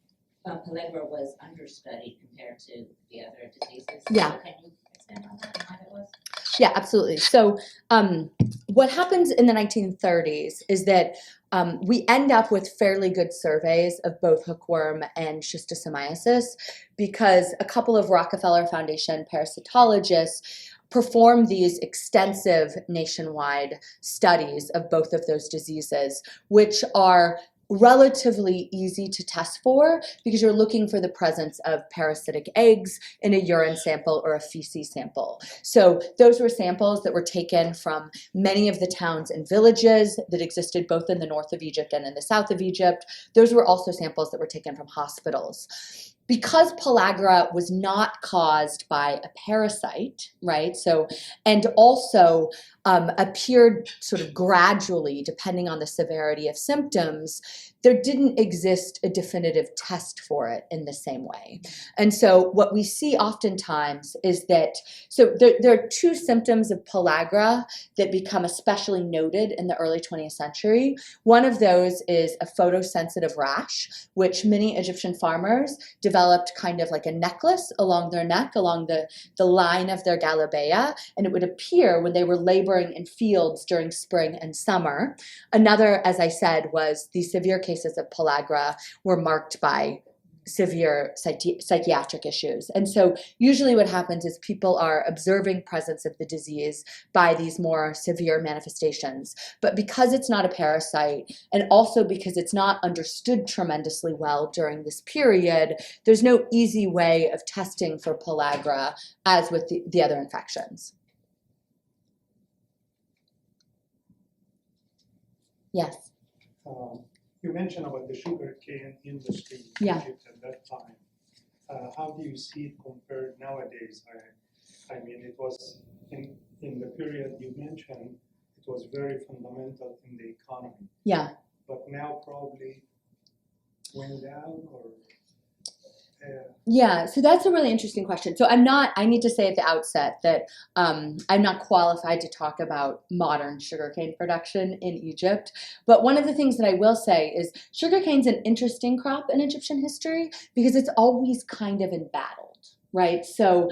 pellagra was understudied compared to the other diseases. Yeah. So can you expand on that and why that was? Yeah, absolutely. So what happens in the 1930s is that we end up with fairly good surveys of both hookworm and schistosomiasis because a couple of Rockefeller Foundation parasitologists perform these extensive nationwide studies of both of those diseases, which are relatively easy to test for because you're looking for the presence of parasitic eggs in a urine sample or a feces sample. So those were samples that were taken from many of the towns and villages that existed both in the north of Egypt and in the south of Egypt. Those were also samples that were taken from hospitals. Because pellagra was not caused by a parasite, right? So, and also appeared sort of gradually, depending on the severity of symptoms, there didn't exist a definitive test for it in the same way. And so what we see oftentimes is that, so there are two symptoms of pellagra that become especially noted in the early 20th century. One of those is a photosensitive rash, which many Egyptian farmers developed kind of like a necklace along their neck, along the line of their galabeya, and it would appear when they were laboring in fields during spring and summer. Another, as I said, was the severe cases of pellagra were marked by severe psychiatric issues. And so usually what happens is people are observing presence of the disease by these more severe manifestations. But because it's not a parasite, and also because it's not understood tremendously well during this period, there's no easy way of testing for pellagra as with the other infections. Yes. You mentioned about the sugarcane industry in Yeah. Egypt at that time. How do you see it compared nowadays? I mean, it was in the period you mentioned, it was very fundamental in the economy. Yeah. But now probably went down or... Yeah, so that's a really interesting question. So I need to say at the outset that I'm not qualified to talk about modern sugarcane production in Egypt. But one of the things that I will say is sugarcane's an interesting crop in Egyptian history because it's always kind of embattled. Right, so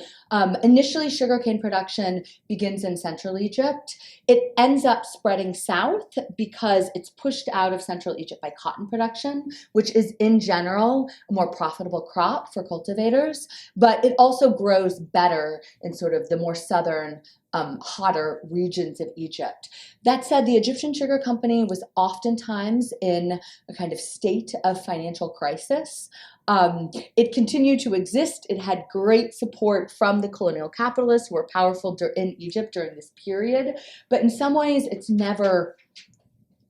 initially sugarcane production begins in central Egypt. It ends up spreading south because it's pushed out of central Egypt by cotton production, which is in general a more profitable crop for cultivators, but it also grows better in sort of the more southern hotter regions of Egypt. That said, the Egyptian Sugar Company was oftentimes in a kind of state of financial crisis. It continued to exist. It had great support from the colonial capitalists who were powerful in Egypt during this period, but in some ways it's never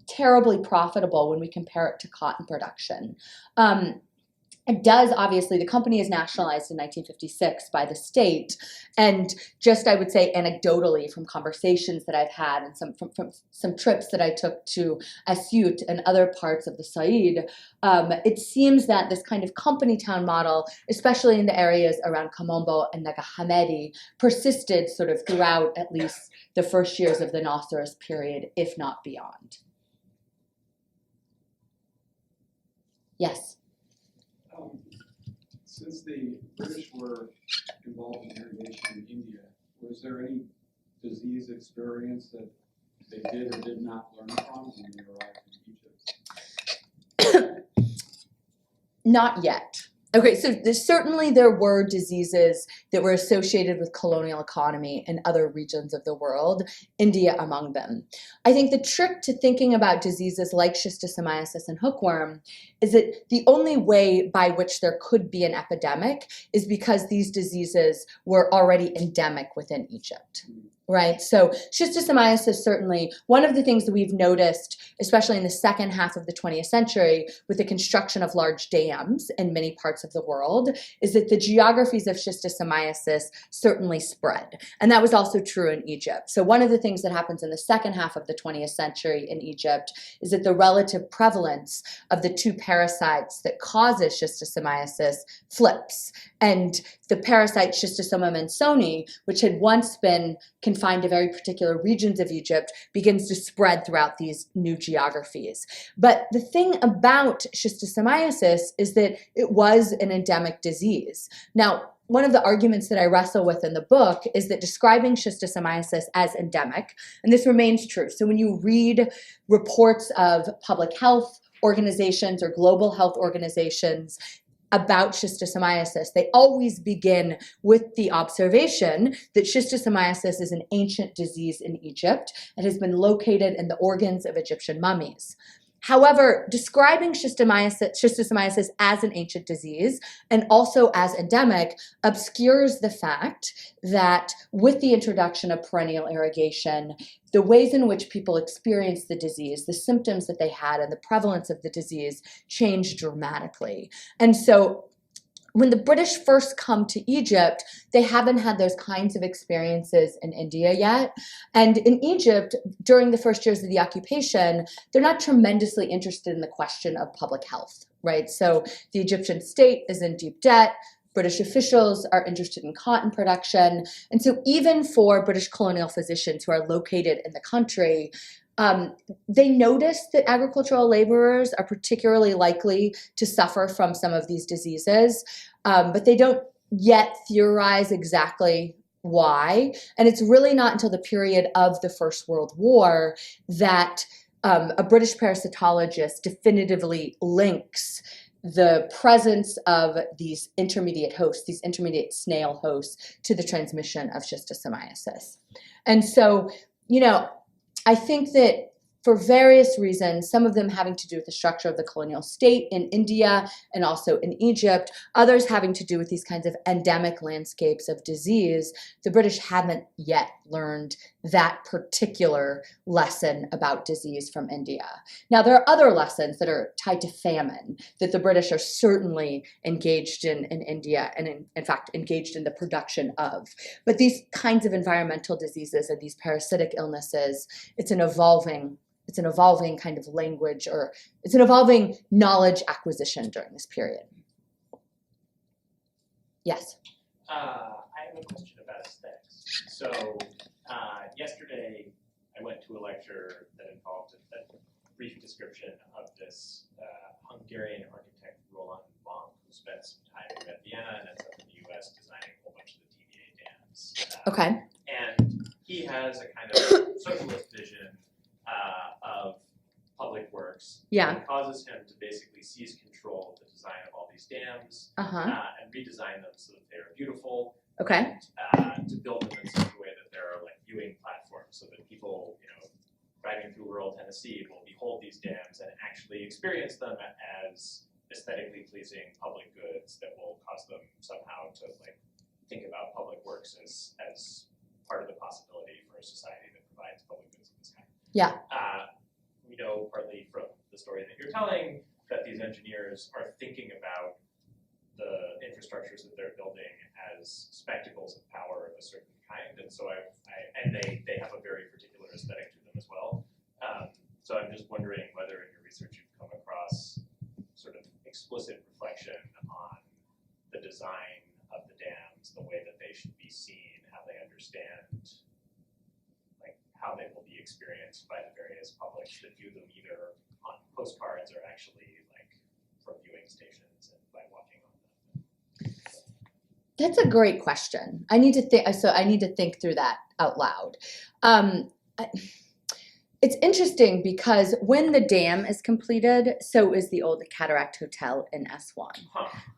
terribly profitable when we compare it to cotton production. It does, obviously, the company is nationalized in 1956 by the state, and just, I would say, anecdotally from conversations that I've had and from some trips that I took to Asyut and other parts of the Said, it seems that this kind of company town model, especially in the areas around Kamombo and Naga Hamedi, persisted sort of throughout at least the first years of the Nasserist period, if not beyond. Yes? Since the British were involved in irrigation in India, was there any disease experience that they did or did not learn from when they arrived in Egypt? Not yet. Okay, so certainly there were diseases that were associated with colonial economy in other regions of the world, India among them. I think the trick to thinking about diseases like schistosomiasis and hookworm is that the only way by which there could be an epidemic is because these diseases were already endemic within Egypt. Right, so schistosomiasis, certainly one of the things that we've noticed, especially in the second half of the 20th century, with the construction of large dams in many parts of the world, is that the geographies of schistosomiasis certainly spread. And that was also true in Egypt. So one of the things that happens in the second half of the 20th century in Egypt is that the relative prevalence of the two parasites that causes schistosomiasis flips. And the parasite Schistosoma mansoni, which had once been confined to very particular regions of Egypt, begins to spread throughout these new geographies. But the thing about schistosomiasis is that it was an endemic disease. Now, one of the arguments that I wrestle with in the book is that describing schistosomiasis as endemic, and this remains true. So when you read reports of public health organizations or global health organizations about schistosomiasis, they always begin with the observation that schistosomiasis is an ancient disease in Egypt and has been located in the organs of Egyptian mummies. However, describing schistosomiasis as an ancient disease and also as endemic obscures the fact that with the introduction of perennial irrigation, the ways in which people experienced the disease, the symptoms that they had, and the prevalence of the disease changed dramatically. And so when the British first come to Egypt, they haven't had those kinds of experiences in India yet. And in Egypt, during the first years of the occupation, they're not tremendously interested in the question of public health, right? So the Egyptian state is in deep debt. British officials are interested in cotton production. And so even for British colonial physicians who are located in the country, they notice that agricultural laborers are particularly likely to suffer from some of these diseases, but they don't yet theorize exactly why. And it's really not until the period of the First World War that a British parasitologist definitively links the presence of these intermediate hosts, these intermediate snail hosts, to the transmission of schistosomiasis. And so, I think that for various reasons, some of them having to do with the structure of the colonial state in India and also in Egypt, others having to do with these kinds of endemic landscapes of disease, the British haven't yet learned that particular lesson about disease from India. Now, there are other lessons that are tied to famine that the British are certainly engaged in India and in fact engaged in the production of. But these kinds of environmental diseases and these parasitic illnesses, it's an evolving kind of language, or it's an evolving knowledge acquisition during this period. Yes? I have a question about aesthetics. So yesterday I went to a lecture that involved a brief description of this Hungarian architect Roland Bonk, who spent some time at Vienna and ends up in the US designing a whole bunch of the TVA dams. Okay. And he has a kind of socialist vision of public works. Yeah. That causes him to basically seize control of the design of all these dams and redesign them so that they are beautiful. Okay. And to build them in such a way that there are like viewing platform so that people, driving through rural Tennessee will behold these dams and actually experience them as aesthetically pleasing public goods that will cause them somehow to think about public works as part of the possibility for a society that provides public goods of this kind. Yeah. We know partly from the story that you're telling that these engineers are thinking about the infrastructures that they're building as spectacles of power of a certain kind, and so they have a very particular aesthetic to them as well. So I'm just wondering whether in your research you've come across sort of explicit reflection on the design of the dams, the way that they should be seen, how they understand, how they will be experienced by the various publics that view them either on postcards or actually from viewing stations and by walking on them. That's a great question. I need to think through that out loud. It's interesting because when the dam is completed, so is the old Cataract Hotel in Aswan.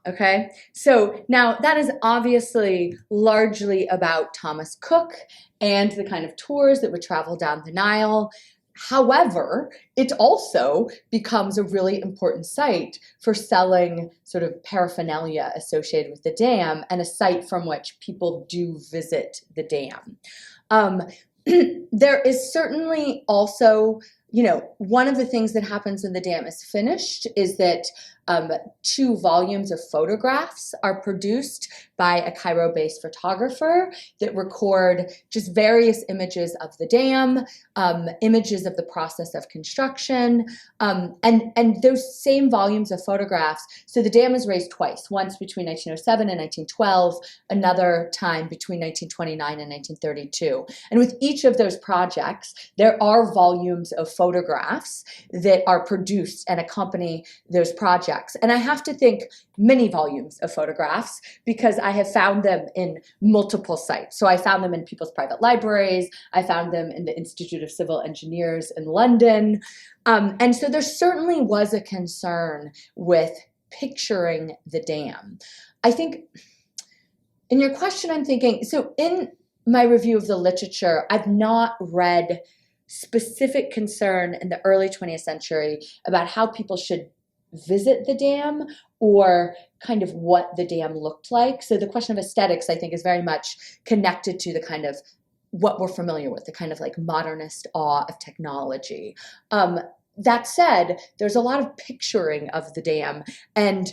Okay, so now that is obviously largely about Thomas Cook and the kind of tours that would travel down the Nile. However, it also becomes a really important site for selling sort of paraphernalia associated with the dam and a site from which people do visit the dam. There is certainly also, one of the things that happens when the dam is finished is that 2 volumes of photographs are produced by a Cairo-based photographer that record just various images of the dam, images of the process of construction, and those same volumes of photographs. So the dam is raised twice, once between 1907 and 1912, another time between 1929 and 1932. And with each of those projects, there are volumes of photographs that are produced and accompany those projects. And I have to think many volumes of photographs because I have found them in multiple sites. So I found them in people's private libraries. I found them in the Institute of Civil Engineers in London. And so there certainly was a concern with picturing the dam. I think in your question, I'm thinking, so in my review of the literature, I've not read specific concern in the early 20th century about how people should visit the dam or kind of what the dam looked like. So the question of aesthetics, I think, is very much connected to the kind of what we're familiar with, the kind of modernist awe of technology. That said, there's a lot of picturing of the dam, and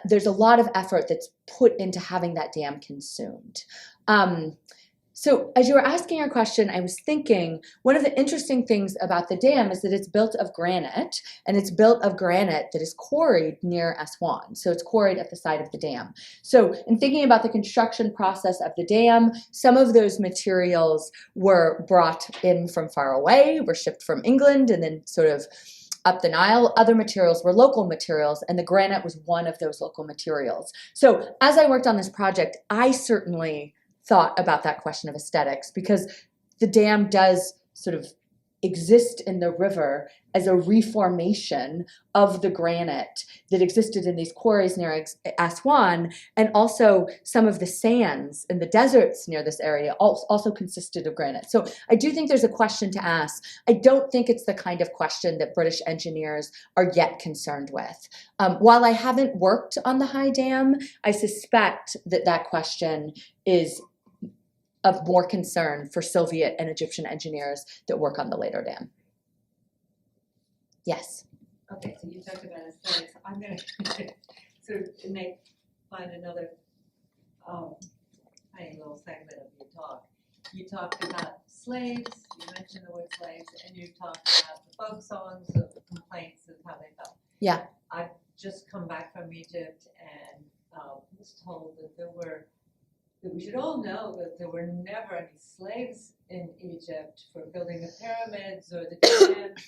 there's a lot of effort that's put into having that dam consumed. So as you were asking your question, I was thinking one of the interesting things about the dam is that it's built of granite, and it's built of granite that is quarried near Aswan. So it's quarried at the side of the dam. So in thinking about the construction process of the dam, some of those materials were brought in from far away, were shipped from England, and then sort of up the Nile. Other materials were local materials, and the granite was one of those local materials. So as I worked on this project, I certainly thought about that question of aesthetics because the dam does sort of exist in the river as a reformation of the granite that existed in these quarries near Aswan, and also some of the sands in the deserts near this area also consisted of granite. So I do think there's a question to ask. I don't think it's the kind of question that British engineers are yet concerned with. While I haven't worked on the High Dam, I suspect that that question is of more concern for Soviet and Egyptian engineers that work on the later dam. Yes. Okay, so you talked about aesthetics. I'm going to sort of find another tiny little segment of your talk. You talked about slaves, you mentioned the word slaves, and you talked about the folk songs of the complaints of how they felt. Yeah. I've just come back from Egypt and was told that that we should all know that there were never any slaves in Egypt for building the pyramids or the dams.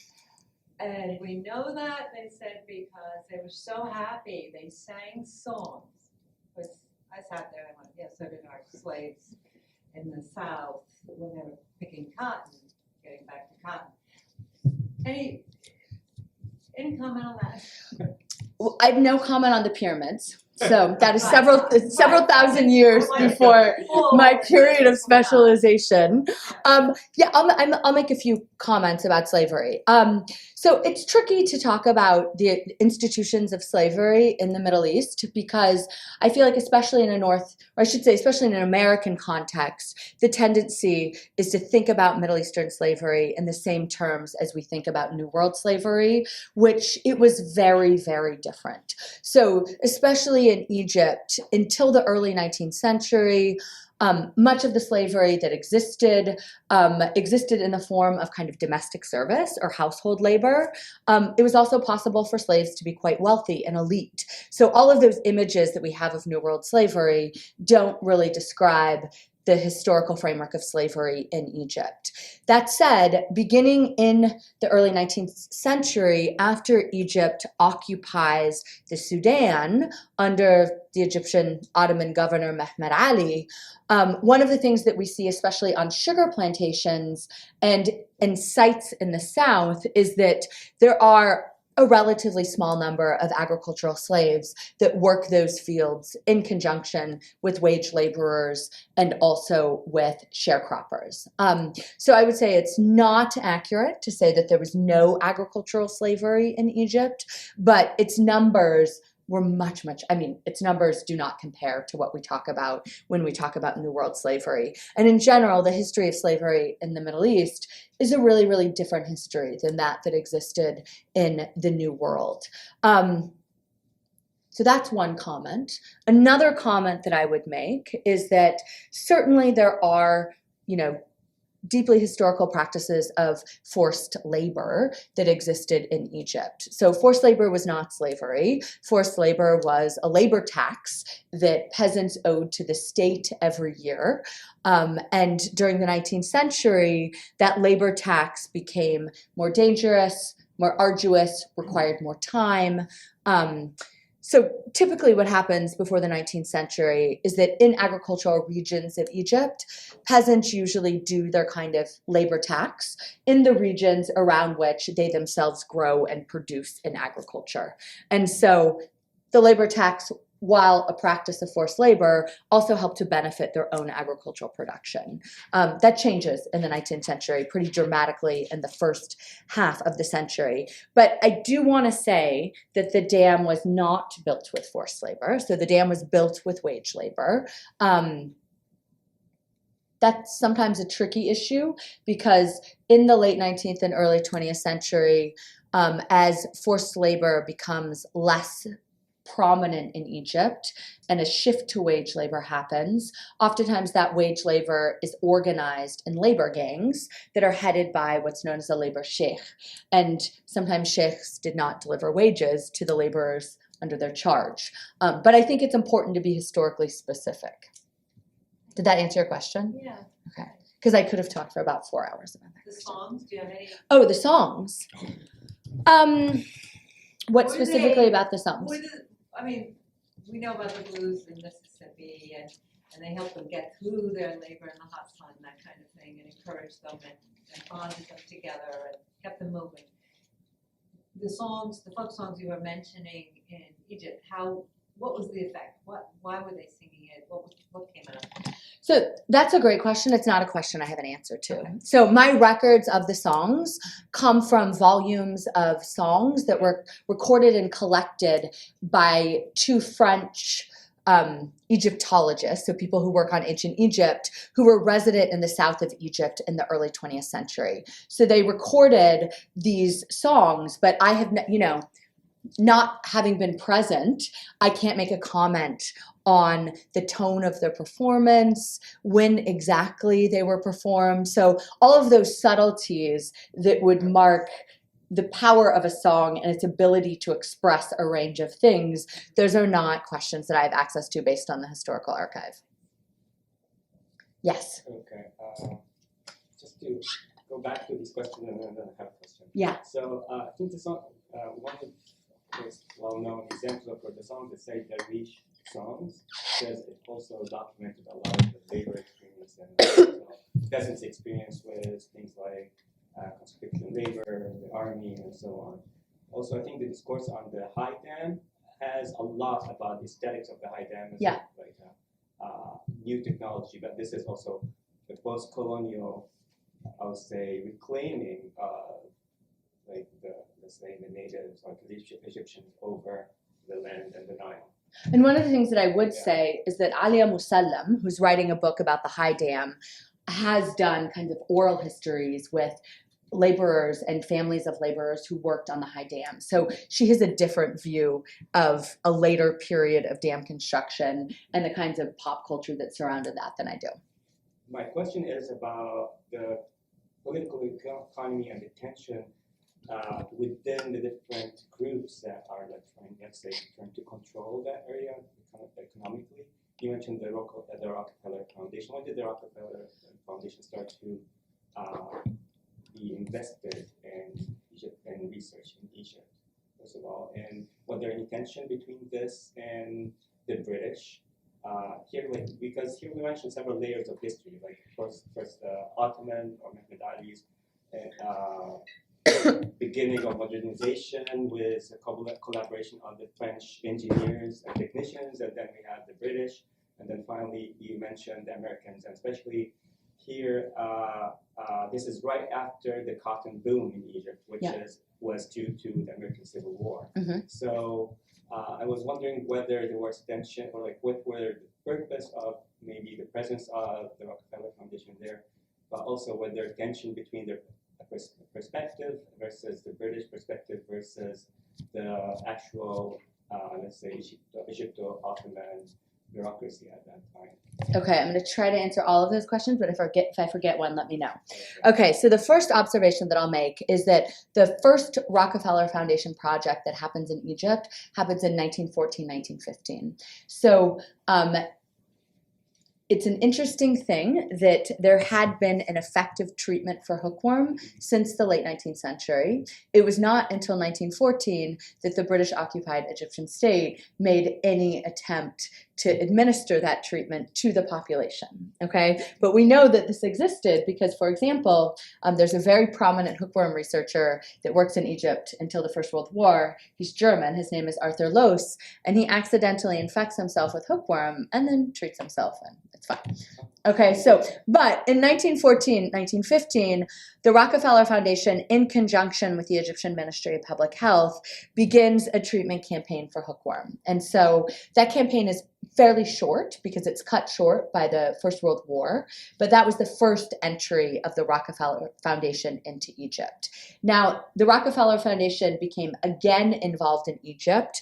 And we know that, they said, because they were so happy. They sang songs. I sat there and went, yes, so did our slaves in the South when they were picking cotton, getting back to cotton. Any comment on that? Well, I have no comment on the pyramids. So that is several thousand years before my period of specialization. Yeah, I'll make a few comments about slavery. So it's tricky to talk about the institutions of slavery in the Middle East because I feel like especially in especially in an American context, the tendency is to think about Middle Eastern slavery in the same terms as we think about New World slavery, which it was very, very different. So especially in Egypt, until the early 19th century, much of the slavery that existed in the form of kind of domestic service or household labor. It was also possible for slaves to be quite wealthy and elite. So all of those images that we have of New World slavery don't really describe the historical framework of slavery in Egypt. That said, beginning in the early 19th century, after Egypt occupies the Sudan under the Egyptian Ottoman governor Mehmed Ali, one of the things that we see, especially on sugar plantations and in sites in the South, is that there are a relatively small number of agricultural slaves that work those fields in conjunction with wage laborers and also with sharecroppers. So I would say it's not accurate to say that there was no agricultural slavery in Egypt, but its numbers were its numbers do not compare to what we talk about when we talk about New World slavery. And in general, the history of slavery in the Middle East is a really, really different history than that existed in the New World. So that's one comment. Another comment that I would make is that certainly there are, deeply historical practices of forced labor that existed in Egypt. So forced labor was not slavery. Forced labor was a labor tax that peasants owed to the state every year. And during the 19th century, that labor tax became more dangerous, more arduous, required more time. So typically what happens before the 19th century is that in agricultural regions of Egypt, peasants usually do their kind of labor tax in the regions around which they themselves grow and produce in agriculture. And so the labor tax, while a practice of forced labor, also helped to benefit their own agricultural production. That changes in the 19th century pretty dramatically in the first half of the century. But I do want to say that the dam was not built with forced labor. So the dam was built with wage labor. That's sometimes a tricky issue because in the late 19th and early 20th century, as forced labor becomes less prominent in Egypt and a shift to wage labor happens, oftentimes that wage labor is organized in labor gangs that are headed by what's known as a labor sheikh. And sometimes sheikhs did not deliver wages to the laborers under their charge. But I think it's important to be historically specific. Did that answer your question? Yeah. Okay. Because I could have talked for about 4 hours about that. The songs, do you have any? Oh, the songs. What Were specifically they- about the songs? We know about the blues in Mississippi and they helped them get through their labor in the hot sun, that kind of thing, and encouraged them and bonded them together and kept them moving. The folk songs you were mentioning in Egypt, what was the effect? Why were they singing it? What came out of it? So that's a great question. It's not a question I have an answer to. Okay. So my records of the songs come from volumes of songs that were recorded and collected by two French Egyptologists, so people who work on ancient Egypt, who were resident in the south of Egypt in the early 20th century. So they recorded these songs, but I have, not having been present, I can't make a comment on the tone of the performance, when exactly they were performed. So all of those subtleties that would mark the power of a song and its ability to express a range of things, those are not questions that I have access to based on the historical archive. Yes? Okay. Just to go back to this question and then I have a question. Yeah. So I think the song, one of the most well-known examples of the songs is say Dervish songs, because it also documented a lot of the labor experience and peasants' experience with things like conscription labor, the army, and so on. Also, I think the discourse on the high dam has a lot about the aesthetics of the high dam, Yeah. like new technology, but this is also the post-colonial, I would say, reclaiming like let's say the natives, like the Egyptians over the land and the Nile. And one of the things that I would Yeah. say is that Alia Musallam, who's writing a book about the high dam, has done kinds of oral histories with laborers and families of laborers who worked on the high dam. So she has a different view of a later period of dam construction and the kinds of pop culture that surrounded that than I do. My question is about the political economy and the tension within the different groups that are like trying, let's say, trying to control that area economically. You mentioned the Rockefeller Foundation. When did the Rockefeller Foundation start to be invested in Egypt and research in Egypt, first of all? And was there any tension between this and the British? Here, because here we mentioned several layers of history, like first Ottoman or Mehmed Ali's beginning of modernization with a collaboration on the French engineers and technicians, and then we have the British, and then finally you mentioned the Americans, and especially here, this is right after the cotton boom in Egypt, which was due to the American Civil War. Mm-hmm. So I was wondering whether there was tension, or like what were the purpose of maybe the presence of the Rockefeller Foundation there, but also whether tension between their perspective versus the British perspective versus the actual, let's say, Egypto-Ottoman bureaucracy at that time. Okay, I'm going to try to answer all of those questions, but if I forget one, let me know. Okay, so the first observation that I'll make is that the first Rockefeller Foundation project that happens in Egypt happens in 1914, 1915. So it's an interesting thing that there had been an effective treatment for hookworm since the late 19th century. It was not until 1914 that the British occupied Egyptian state made any attempt to administer that treatment to the population, okay? But we know that this existed because, for example, there's a very prominent hookworm researcher that works in Egypt until the First World War. He's German, his name is Arthur Loos, and he accidentally infects himself with hookworm and then treats himself, and it's fine. Okay, so, but in 1914, 1915, the Rockefeller Foundation, in conjunction with the Egyptian Ministry of Public Health, begins a treatment campaign for hookworm. And so that campaign is fairly short because it's cut short by the First World War, but that was the first entry of the Rockefeller Foundation into Egypt. Now, the Rockefeller Foundation became again involved in Egypt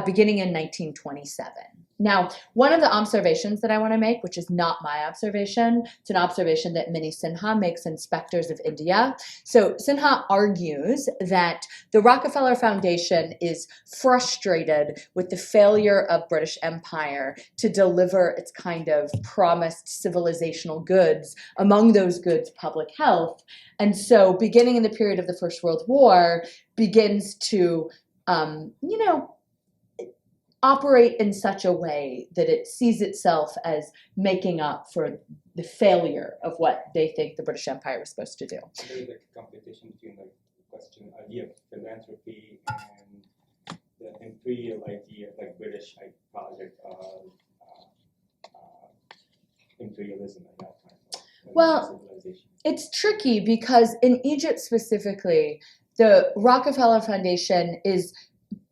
beginning in 1927. Now, one of the observations that I want to make, which is not my observation, it's an observation that Mini Sinha makes in Spectres of India. So Sinha argues that the Rockefeller Foundation is frustrated with the failure of British Empire to deliver its kind of promised civilizational goods, among those goods public health. And so beginning in the period of the First World War, begins to, operate in such a way that it sees itself as making up for the failure of what they think the British Empire was supposed to do. There's like a competition between the idea of philanthropy and the imperial idea, like British project of imperialism at that time. Well, it's tricky because in Egypt specifically, the Rockefeller Foundation is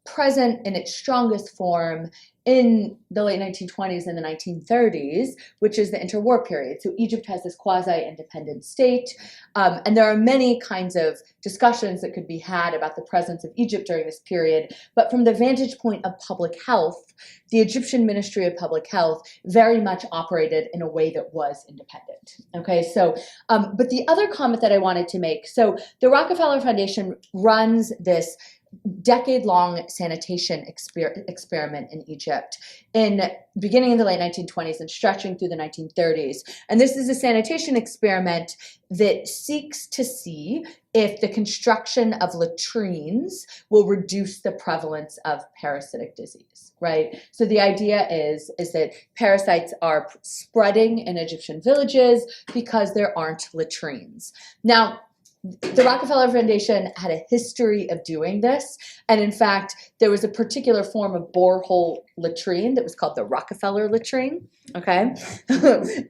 present in its strongest form in the late 1920s and the 1930s, which is the interwar period. So Egypt has this quasi-independent state, and there are many kinds of discussions that could be had about the presence of Egypt during this period. But from the vantage point of public health, the Egyptian Ministry of Public Health very much operated in a way that was independent. Okay, so, but the other comment that I wanted to make, so the Rockefeller Foundation runs this decade-long sanitation experiment in Egypt beginning in the late 1920s and stretching through the 1930s. And this is a sanitation experiment that seeks to see if the construction of latrines will reduce the prevalence of parasitic disease, right? So the idea is that parasites are spreading in Egyptian villages because there aren't latrines. Now, the Rockefeller Foundation had a history of doing this. And in fact, there was a particular form of borehole latrine that was called the Rockefeller latrine. Okay.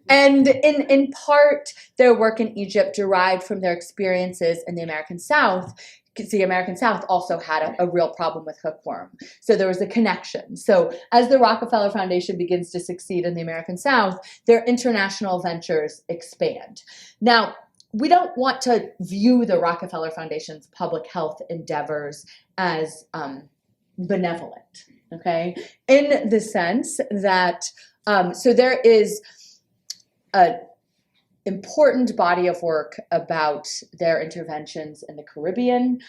And in part, their work in Egypt derived from their experiences in the American South, because the American South also had a real problem with hookworm. So there was a connection. So as the Rockefeller Foundation begins to succeed in the American South, their international ventures expand. Now, we don't want to view the Rockefeller Foundation's public health endeavors as benevolent, okay? In the sense that, so there is a important body of work about their interventions in the Caribbean,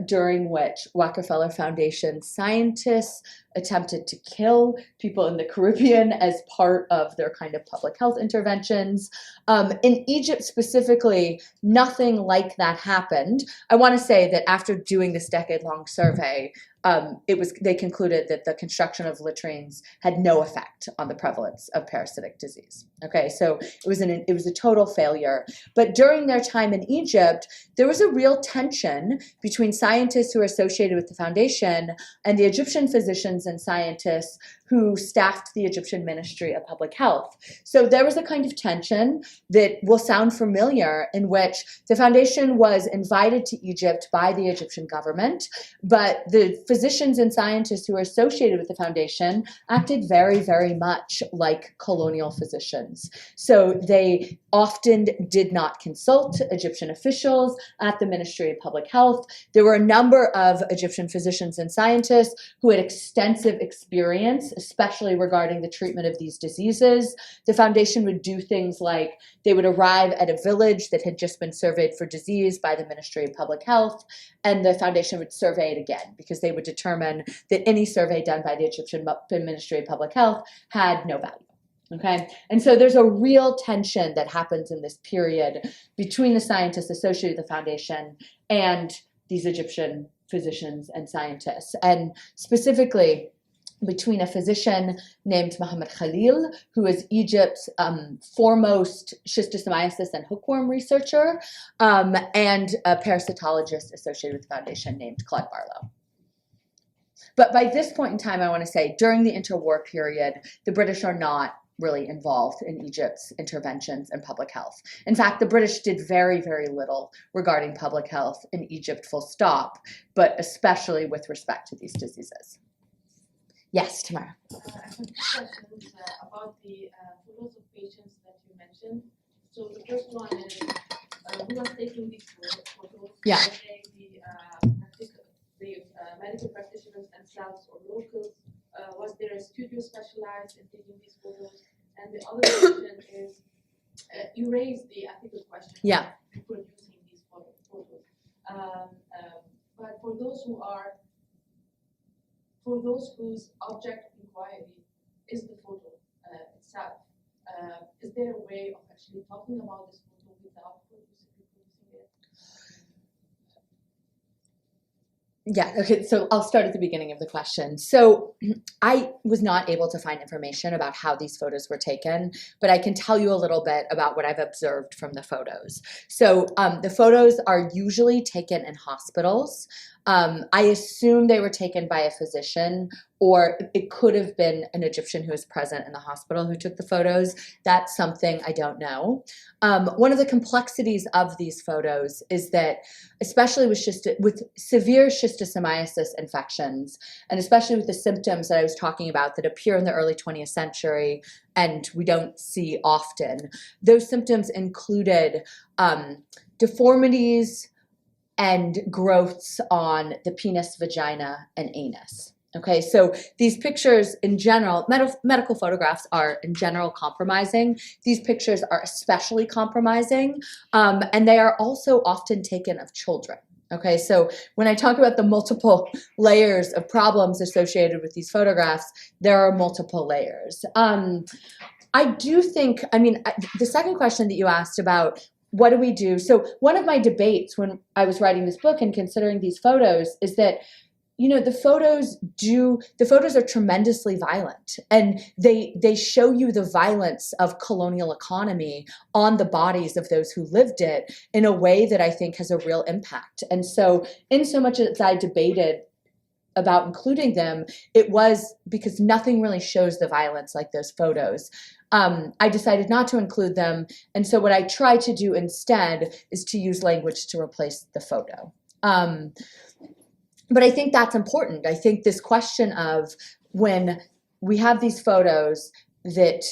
during which Rockefeller Foundation scientists attempted to kill people in the Caribbean as part of their kind of public health interventions. In Egypt specifically, nothing like that happened. I want to say that after doing this decade-long survey, they concluded that the construction of latrines had no effect on the prevalence of parasitic disease. Okay, so it was a total failure. But during their time in Egypt, there was a real tension between scientists who were associated with the foundation and the Egyptian physicians and scientists who staffed the Egyptian Ministry of Public Health. So there was a kind of tension that will sound familiar, in which the foundation was invited to Egypt by the Egyptian government, but the physicians and scientists who were associated with the foundation acted very, very much like colonial physicians. So they often did not consult Egyptian officials at the Ministry of Public Health. There were a number of Egyptian physicians and scientists who had extensive experience, especially regarding the treatment of these diseases. The foundation would do things like they would arrive at a village that had just been surveyed for disease by the Ministry of Public Health, and the foundation would survey it again because they would determine that any survey done by the Egyptian Ministry of Public Health had no value. Okay, and so there's a real tension that happens in this period between the scientists associated with the foundation and these Egyptian physicians and scientists, and specifically between a physician named Mohammed Khalil, who is Egypt's foremost schistosomiasis and hookworm researcher, and a parasitologist associated with the foundation named Claude Barlow. But by this point in time, I want to say, during the interwar period, the British are not really involved in Egypt's interventions in public health. In fact, the British did very, very little regarding public health in Egypt, full stop, but especially with respect to these diseases. Yes, Tamara. I have two questions about the photos of patients that you mentioned. So the first one is, who was taking these photos? Yeah. Were they the medical practitioners themselves or locals? Was there a studio specialized in taking these photos? And the other question is, you raised the ethical question Yeah. of producing these photos. But for those whose object of inquiry is the photo itself, is there a way of actually talking about this photo without producing it? Yeah, okay, so I'll start at the beginning of the question. So I was not able to find information about how these photos were taken, but I can tell you a little bit about what I've observed from the photos. So the photos are usually taken in hospitals. I assume they were taken by a physician, or it could have been an Egyptian who was present in the hospital who took the photos. That's something I don't know. One of the complexities of these photos is that, especially with severe schistosomiasis infections, and especially with the symptoms that I was talking about that appear in the early 20th century and we don't see often, those symptoms included deformities and growths on the penis, vagina, and anus. Okay, so these pictures in general, medical photographs are in general compromising. These pictures are especially compromising, and they are also often taken of children. Okay, so when I talk about the multiple layers of problems associated with these photographs, there are multiple layers. I do think, the second question that you asked about what do we do? So one of my debates when I was writing this book and considering these photos is that the photos are tremendously violent, and they show you the violence of colonial economy on the bodies of those who lived it in a way that I think has a real impact. And so in so much as I debated about including them, it was because nothing really shows the violence like those photos. I decided not to include them, and so what I try to do instead is to use language to replace the photo. But I think that's important. I think this question of when we have these photos that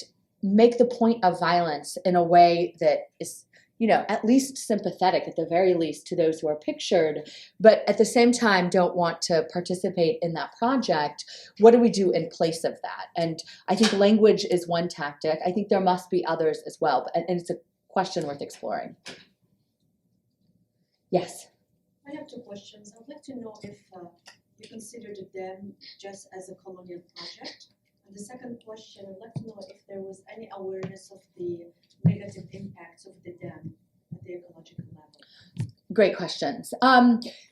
make the point of violence in a way that is, at least sympathetic, at the very least, to those who are pictured, but at the same time don't want to participate in that project, what do we do in place of that? And I think language is one tactic. I think there must be others as well, and it's a question worth exploring. Yes? I have two questions. I would like to know if you consider the dam just as a colonial project. And the second question, I'd like to know if there was any awareness of the negative impacts of the dam at the ecological level. Great questions.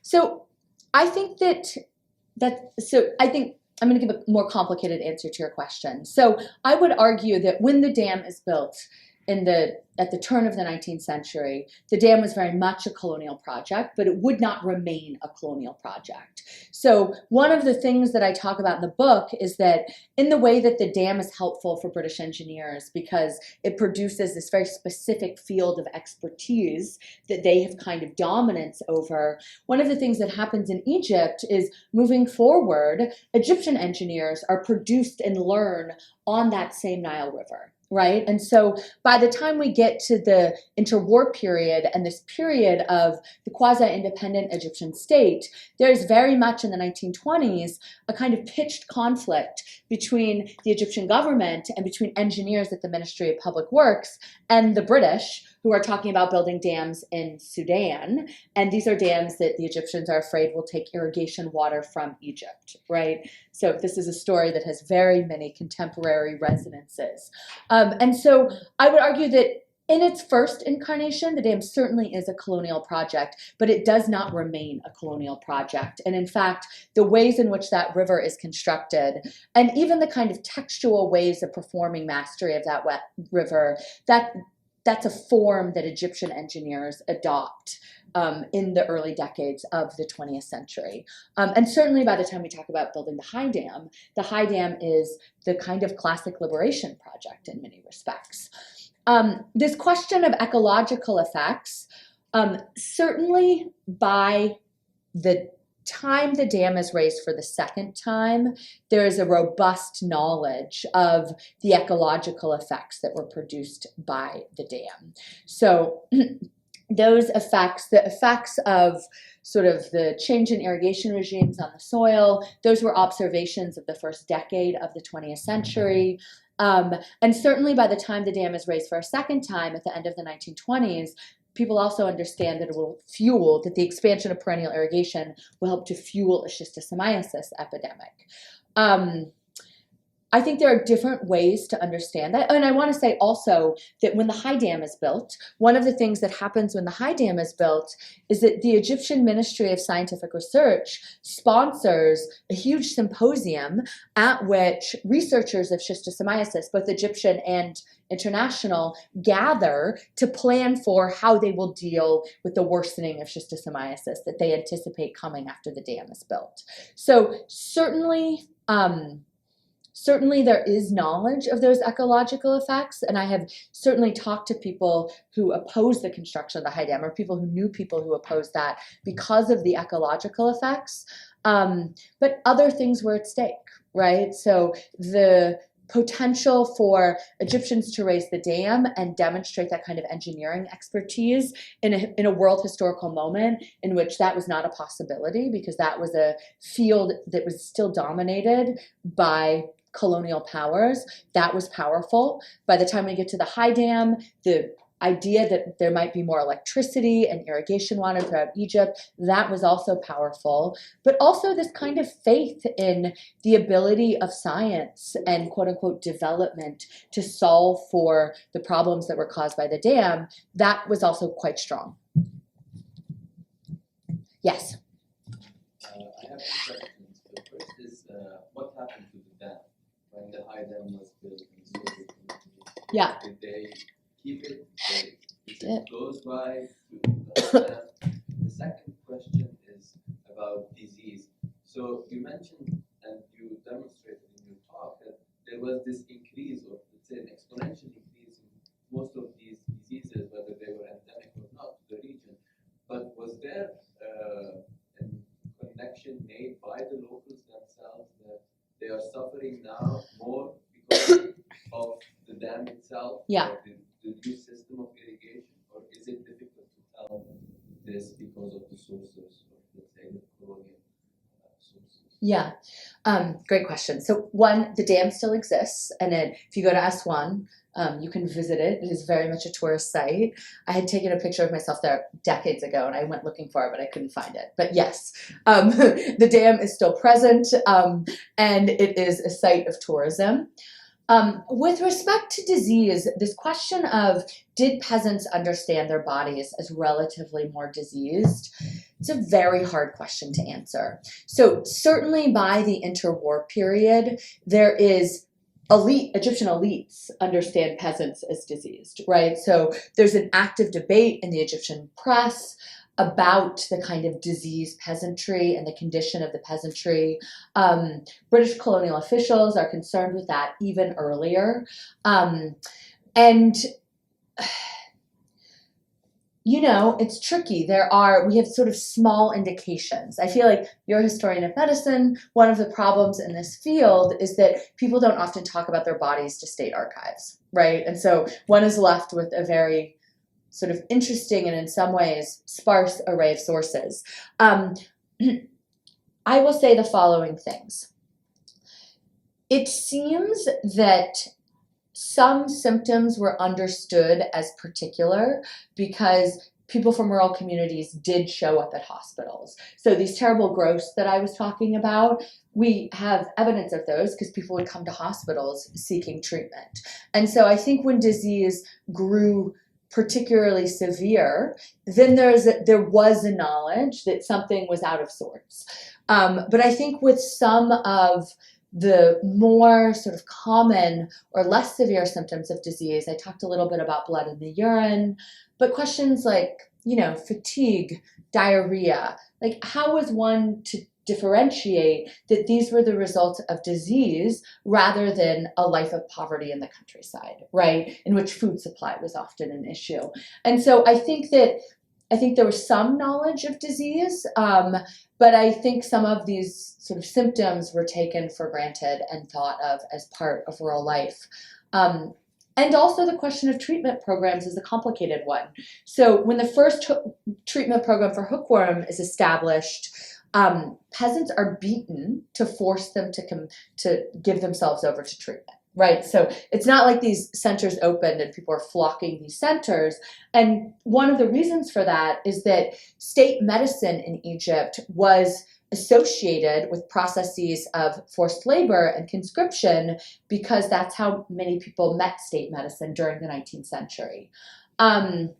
So I think I think I'm going to give a more complicated answer to your question. So I would argue that when the dam is built at the turn of the 19th century, the dam was very much a colonial project, but it would not remain a colonial project. So one of the things that I talk about in the book is that in the way that the dam is helpful for British engineers because it produces this very specific field of expertise that they have kind of dominance over, one of the things that happens in Egypt is moving forward, Egyptian engineers are produced and learn on that same Nile River. Right? And so by the time we get to the interwar period and this period of the quasi-independent Egyptian state, there's very much in the 1920s a kind of pitched conflict between the Egyptian government and between engineers at the Ministry of Public Works and the British, who are talking about building dams in Sudan. And these are dams that the Egyptians are afraid will take irrigation water from Egypt, right? So this is a story that has very many contemporary resonances. And so I would argue that in its first incarnation, the dam certainly is a colonial project, but it does not remain a colonial project. And in fact, the ways in which that river is constructed, and even the kind of textual ways of performing mastery of that wet river, that's a form that Egyptian engineers adopt in the early decades of the 20th century. And certainly by the time we talk about building the High Dam is the kind of classic liberation project in many respects. This question of ecological effects, certainly by the time the dam is raised for the second time, there is a robust knowledge of the ecological effects that were produced by the dam. So those effects, the effects of sort of the change in irrigation regimes on the soil, those were observations of the first decade of the 20th century. And certainly by the time the dam is raised for a second time at the end of the 1920s, people also understand that it will fuel, that the expansion of perennial irrigation will help to fuel a schistosomiasis epidemic. I think there are different ways to understand that. And I want to say also that when the High Dam is built, one of the things that happens when the High Dam is built is that the Egyptian Ministry of Scientific Research sponsors a huge symposium at which researchers of schistosomiasis, both Egyptian and international, gather to plan for how they will deal with the worsening of schistosomiasis that they anticipate coming after the dam is built. So certainly there is knowledge of those ecological effects, and I have certainly talked to people who oppose the construction of the High Dam, or people who knew people who opposed that because of the ecological effects. But other things were at stake, right? So the potential for Egyptians to raise the dam and demonstrate that kind of engineering expertise in a world historical moment in which that was not a possibility, because that was a field that was still dominated by colonial powers, that was powerful. By the time we get to the High Dam, the idea that there might be more electricity and irrigation water throughout Egypt, that was also powerful. But also this kind of faith in the ability of science and quote unquote development to solve for the problems that were caused by the dam, that was also quite strong. Yes? I have two questions. Yeah. Did they keep it? Is Yeah. it close by? The second question is about disease. So you mentioned and you demonstrated in your talk that there was this increase, or let's say an exponential increase in most of these diseases, whether they were endemic or not, to the region. But was there a connection made by the locals themselves that they are suffering now more because of the dam itself, Yeah. or the new system of irrigation, or is it difficult to tell this because of the sources, or let's say the colonial sources? Yeah, great question. So one, the dam still exists, and then if you go to S1, you can visit it. It is very much a tourist site. I had taken a picture of myself there decades ago, and I went looking for it, but I couldn't find it. But yes, the dam is still present, and it is a site of tourism. With respect to disease, this question of did peasants understand their bodies as relatively more diseased? It's a very hard question to answer. So certainly by the interwar period, there is Egyptian elites understand peasants as diseased, right? So there's an active debate in the Egyptian press about the kind of diseased peasantry and the condition of the peasantry. British colonial officials are concerned with that even earlier. And you know, it's tricky. We have sort of small indications. I feel like you're a historian of medicine. One of the problems in this field is that people don't often talk about their bodies to state archives, right? And so one is left with a very sort of interesting and in some ways sparse array of sources. I will say the following things. It seems that some symptoms were understood as particular because people from rural communities did show up at hospitals. So these terrible growths that I was talking about, we have evidence of those because people would come to hospitals seeking treatment. And so I think when disease grew particularly severe, then there was a knowledge that something was out of sorts. But I think with some of the more sort of common or less severe symptoms of disease, I talked a little bit about blood in the urine, but questions like, you know, fatigue, diarrhea, like how was one to differentiate that these were the results of disease rather than a life of poverty in the countryside, right? In which food supply was often an issue. And so I think there was some knowledge of disease, but I think some of these sort of symptoms were taken for granted and thought of as part of rural life. And also the question of treatment programs is a complicated one. So when the first treatment program for hookworm is established, peasants are beaten to force them to give themselves over to treatment. Right, so it's not like these centers opened and people are flocking these centers. And one of the reasons for that is that state medicine in Egypt was associated with processes of forced labor and conscription because that's how many people met state medicine during the 19th century. In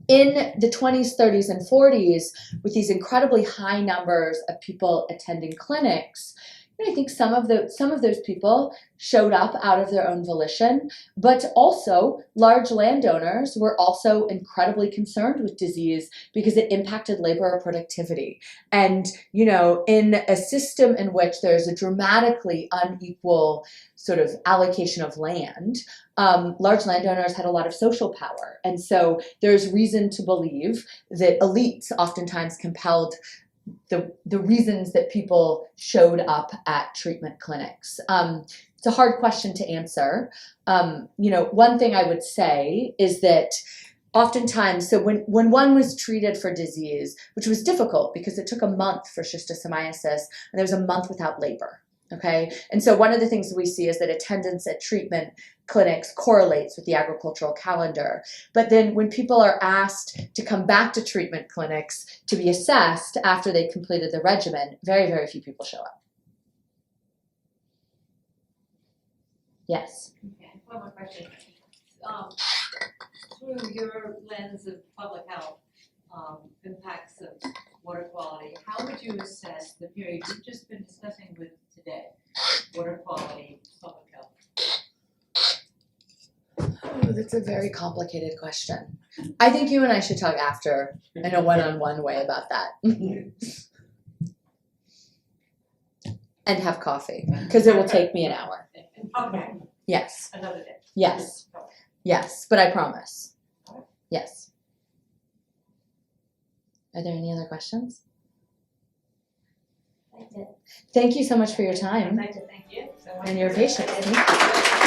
the 20s, 30s, and 40s, with these incredibly high numbers of people attending clinics, I think some of those people showed up out of their own volition, but also large landowners were also incredibly concerned with disease because it impacted labor productivity. And, you know, in a system in which there's a dramatically unequal sort of allocation of land, large landowners had a lot of social power. And so there's reason to believe that elites oftentimes compelled the reasons that people showed up at treatment clinics. It's a hard question to answer. You know, one thing I would say is that oftentimes, so when one was treated for disease, which was difficult because it took a month for schistosomiasis, and there was a month without labor, okay? And so one of the things that we see is that attendance at treatment clinics correlates with the agricultural calendar. But then when people are asked to come back to treatment clinics to be assessed after they completed the regimen, very, very few people show up. Yes? Okay, one more question. Through your lens of public health, impacts of water quality, how would you assess the period you've just been discussing with today, water quality, public health? It's a very complicated question. I think you and I should talk after in a one-on-one way about that. And have coffee, because it will take me an hour. Okay, Yes, another day. yes, yes, but I promise. Yes. Are there any other questions? That's it. Thank you so much for your I'd time like to thank you so much. and your for patience. Thank you.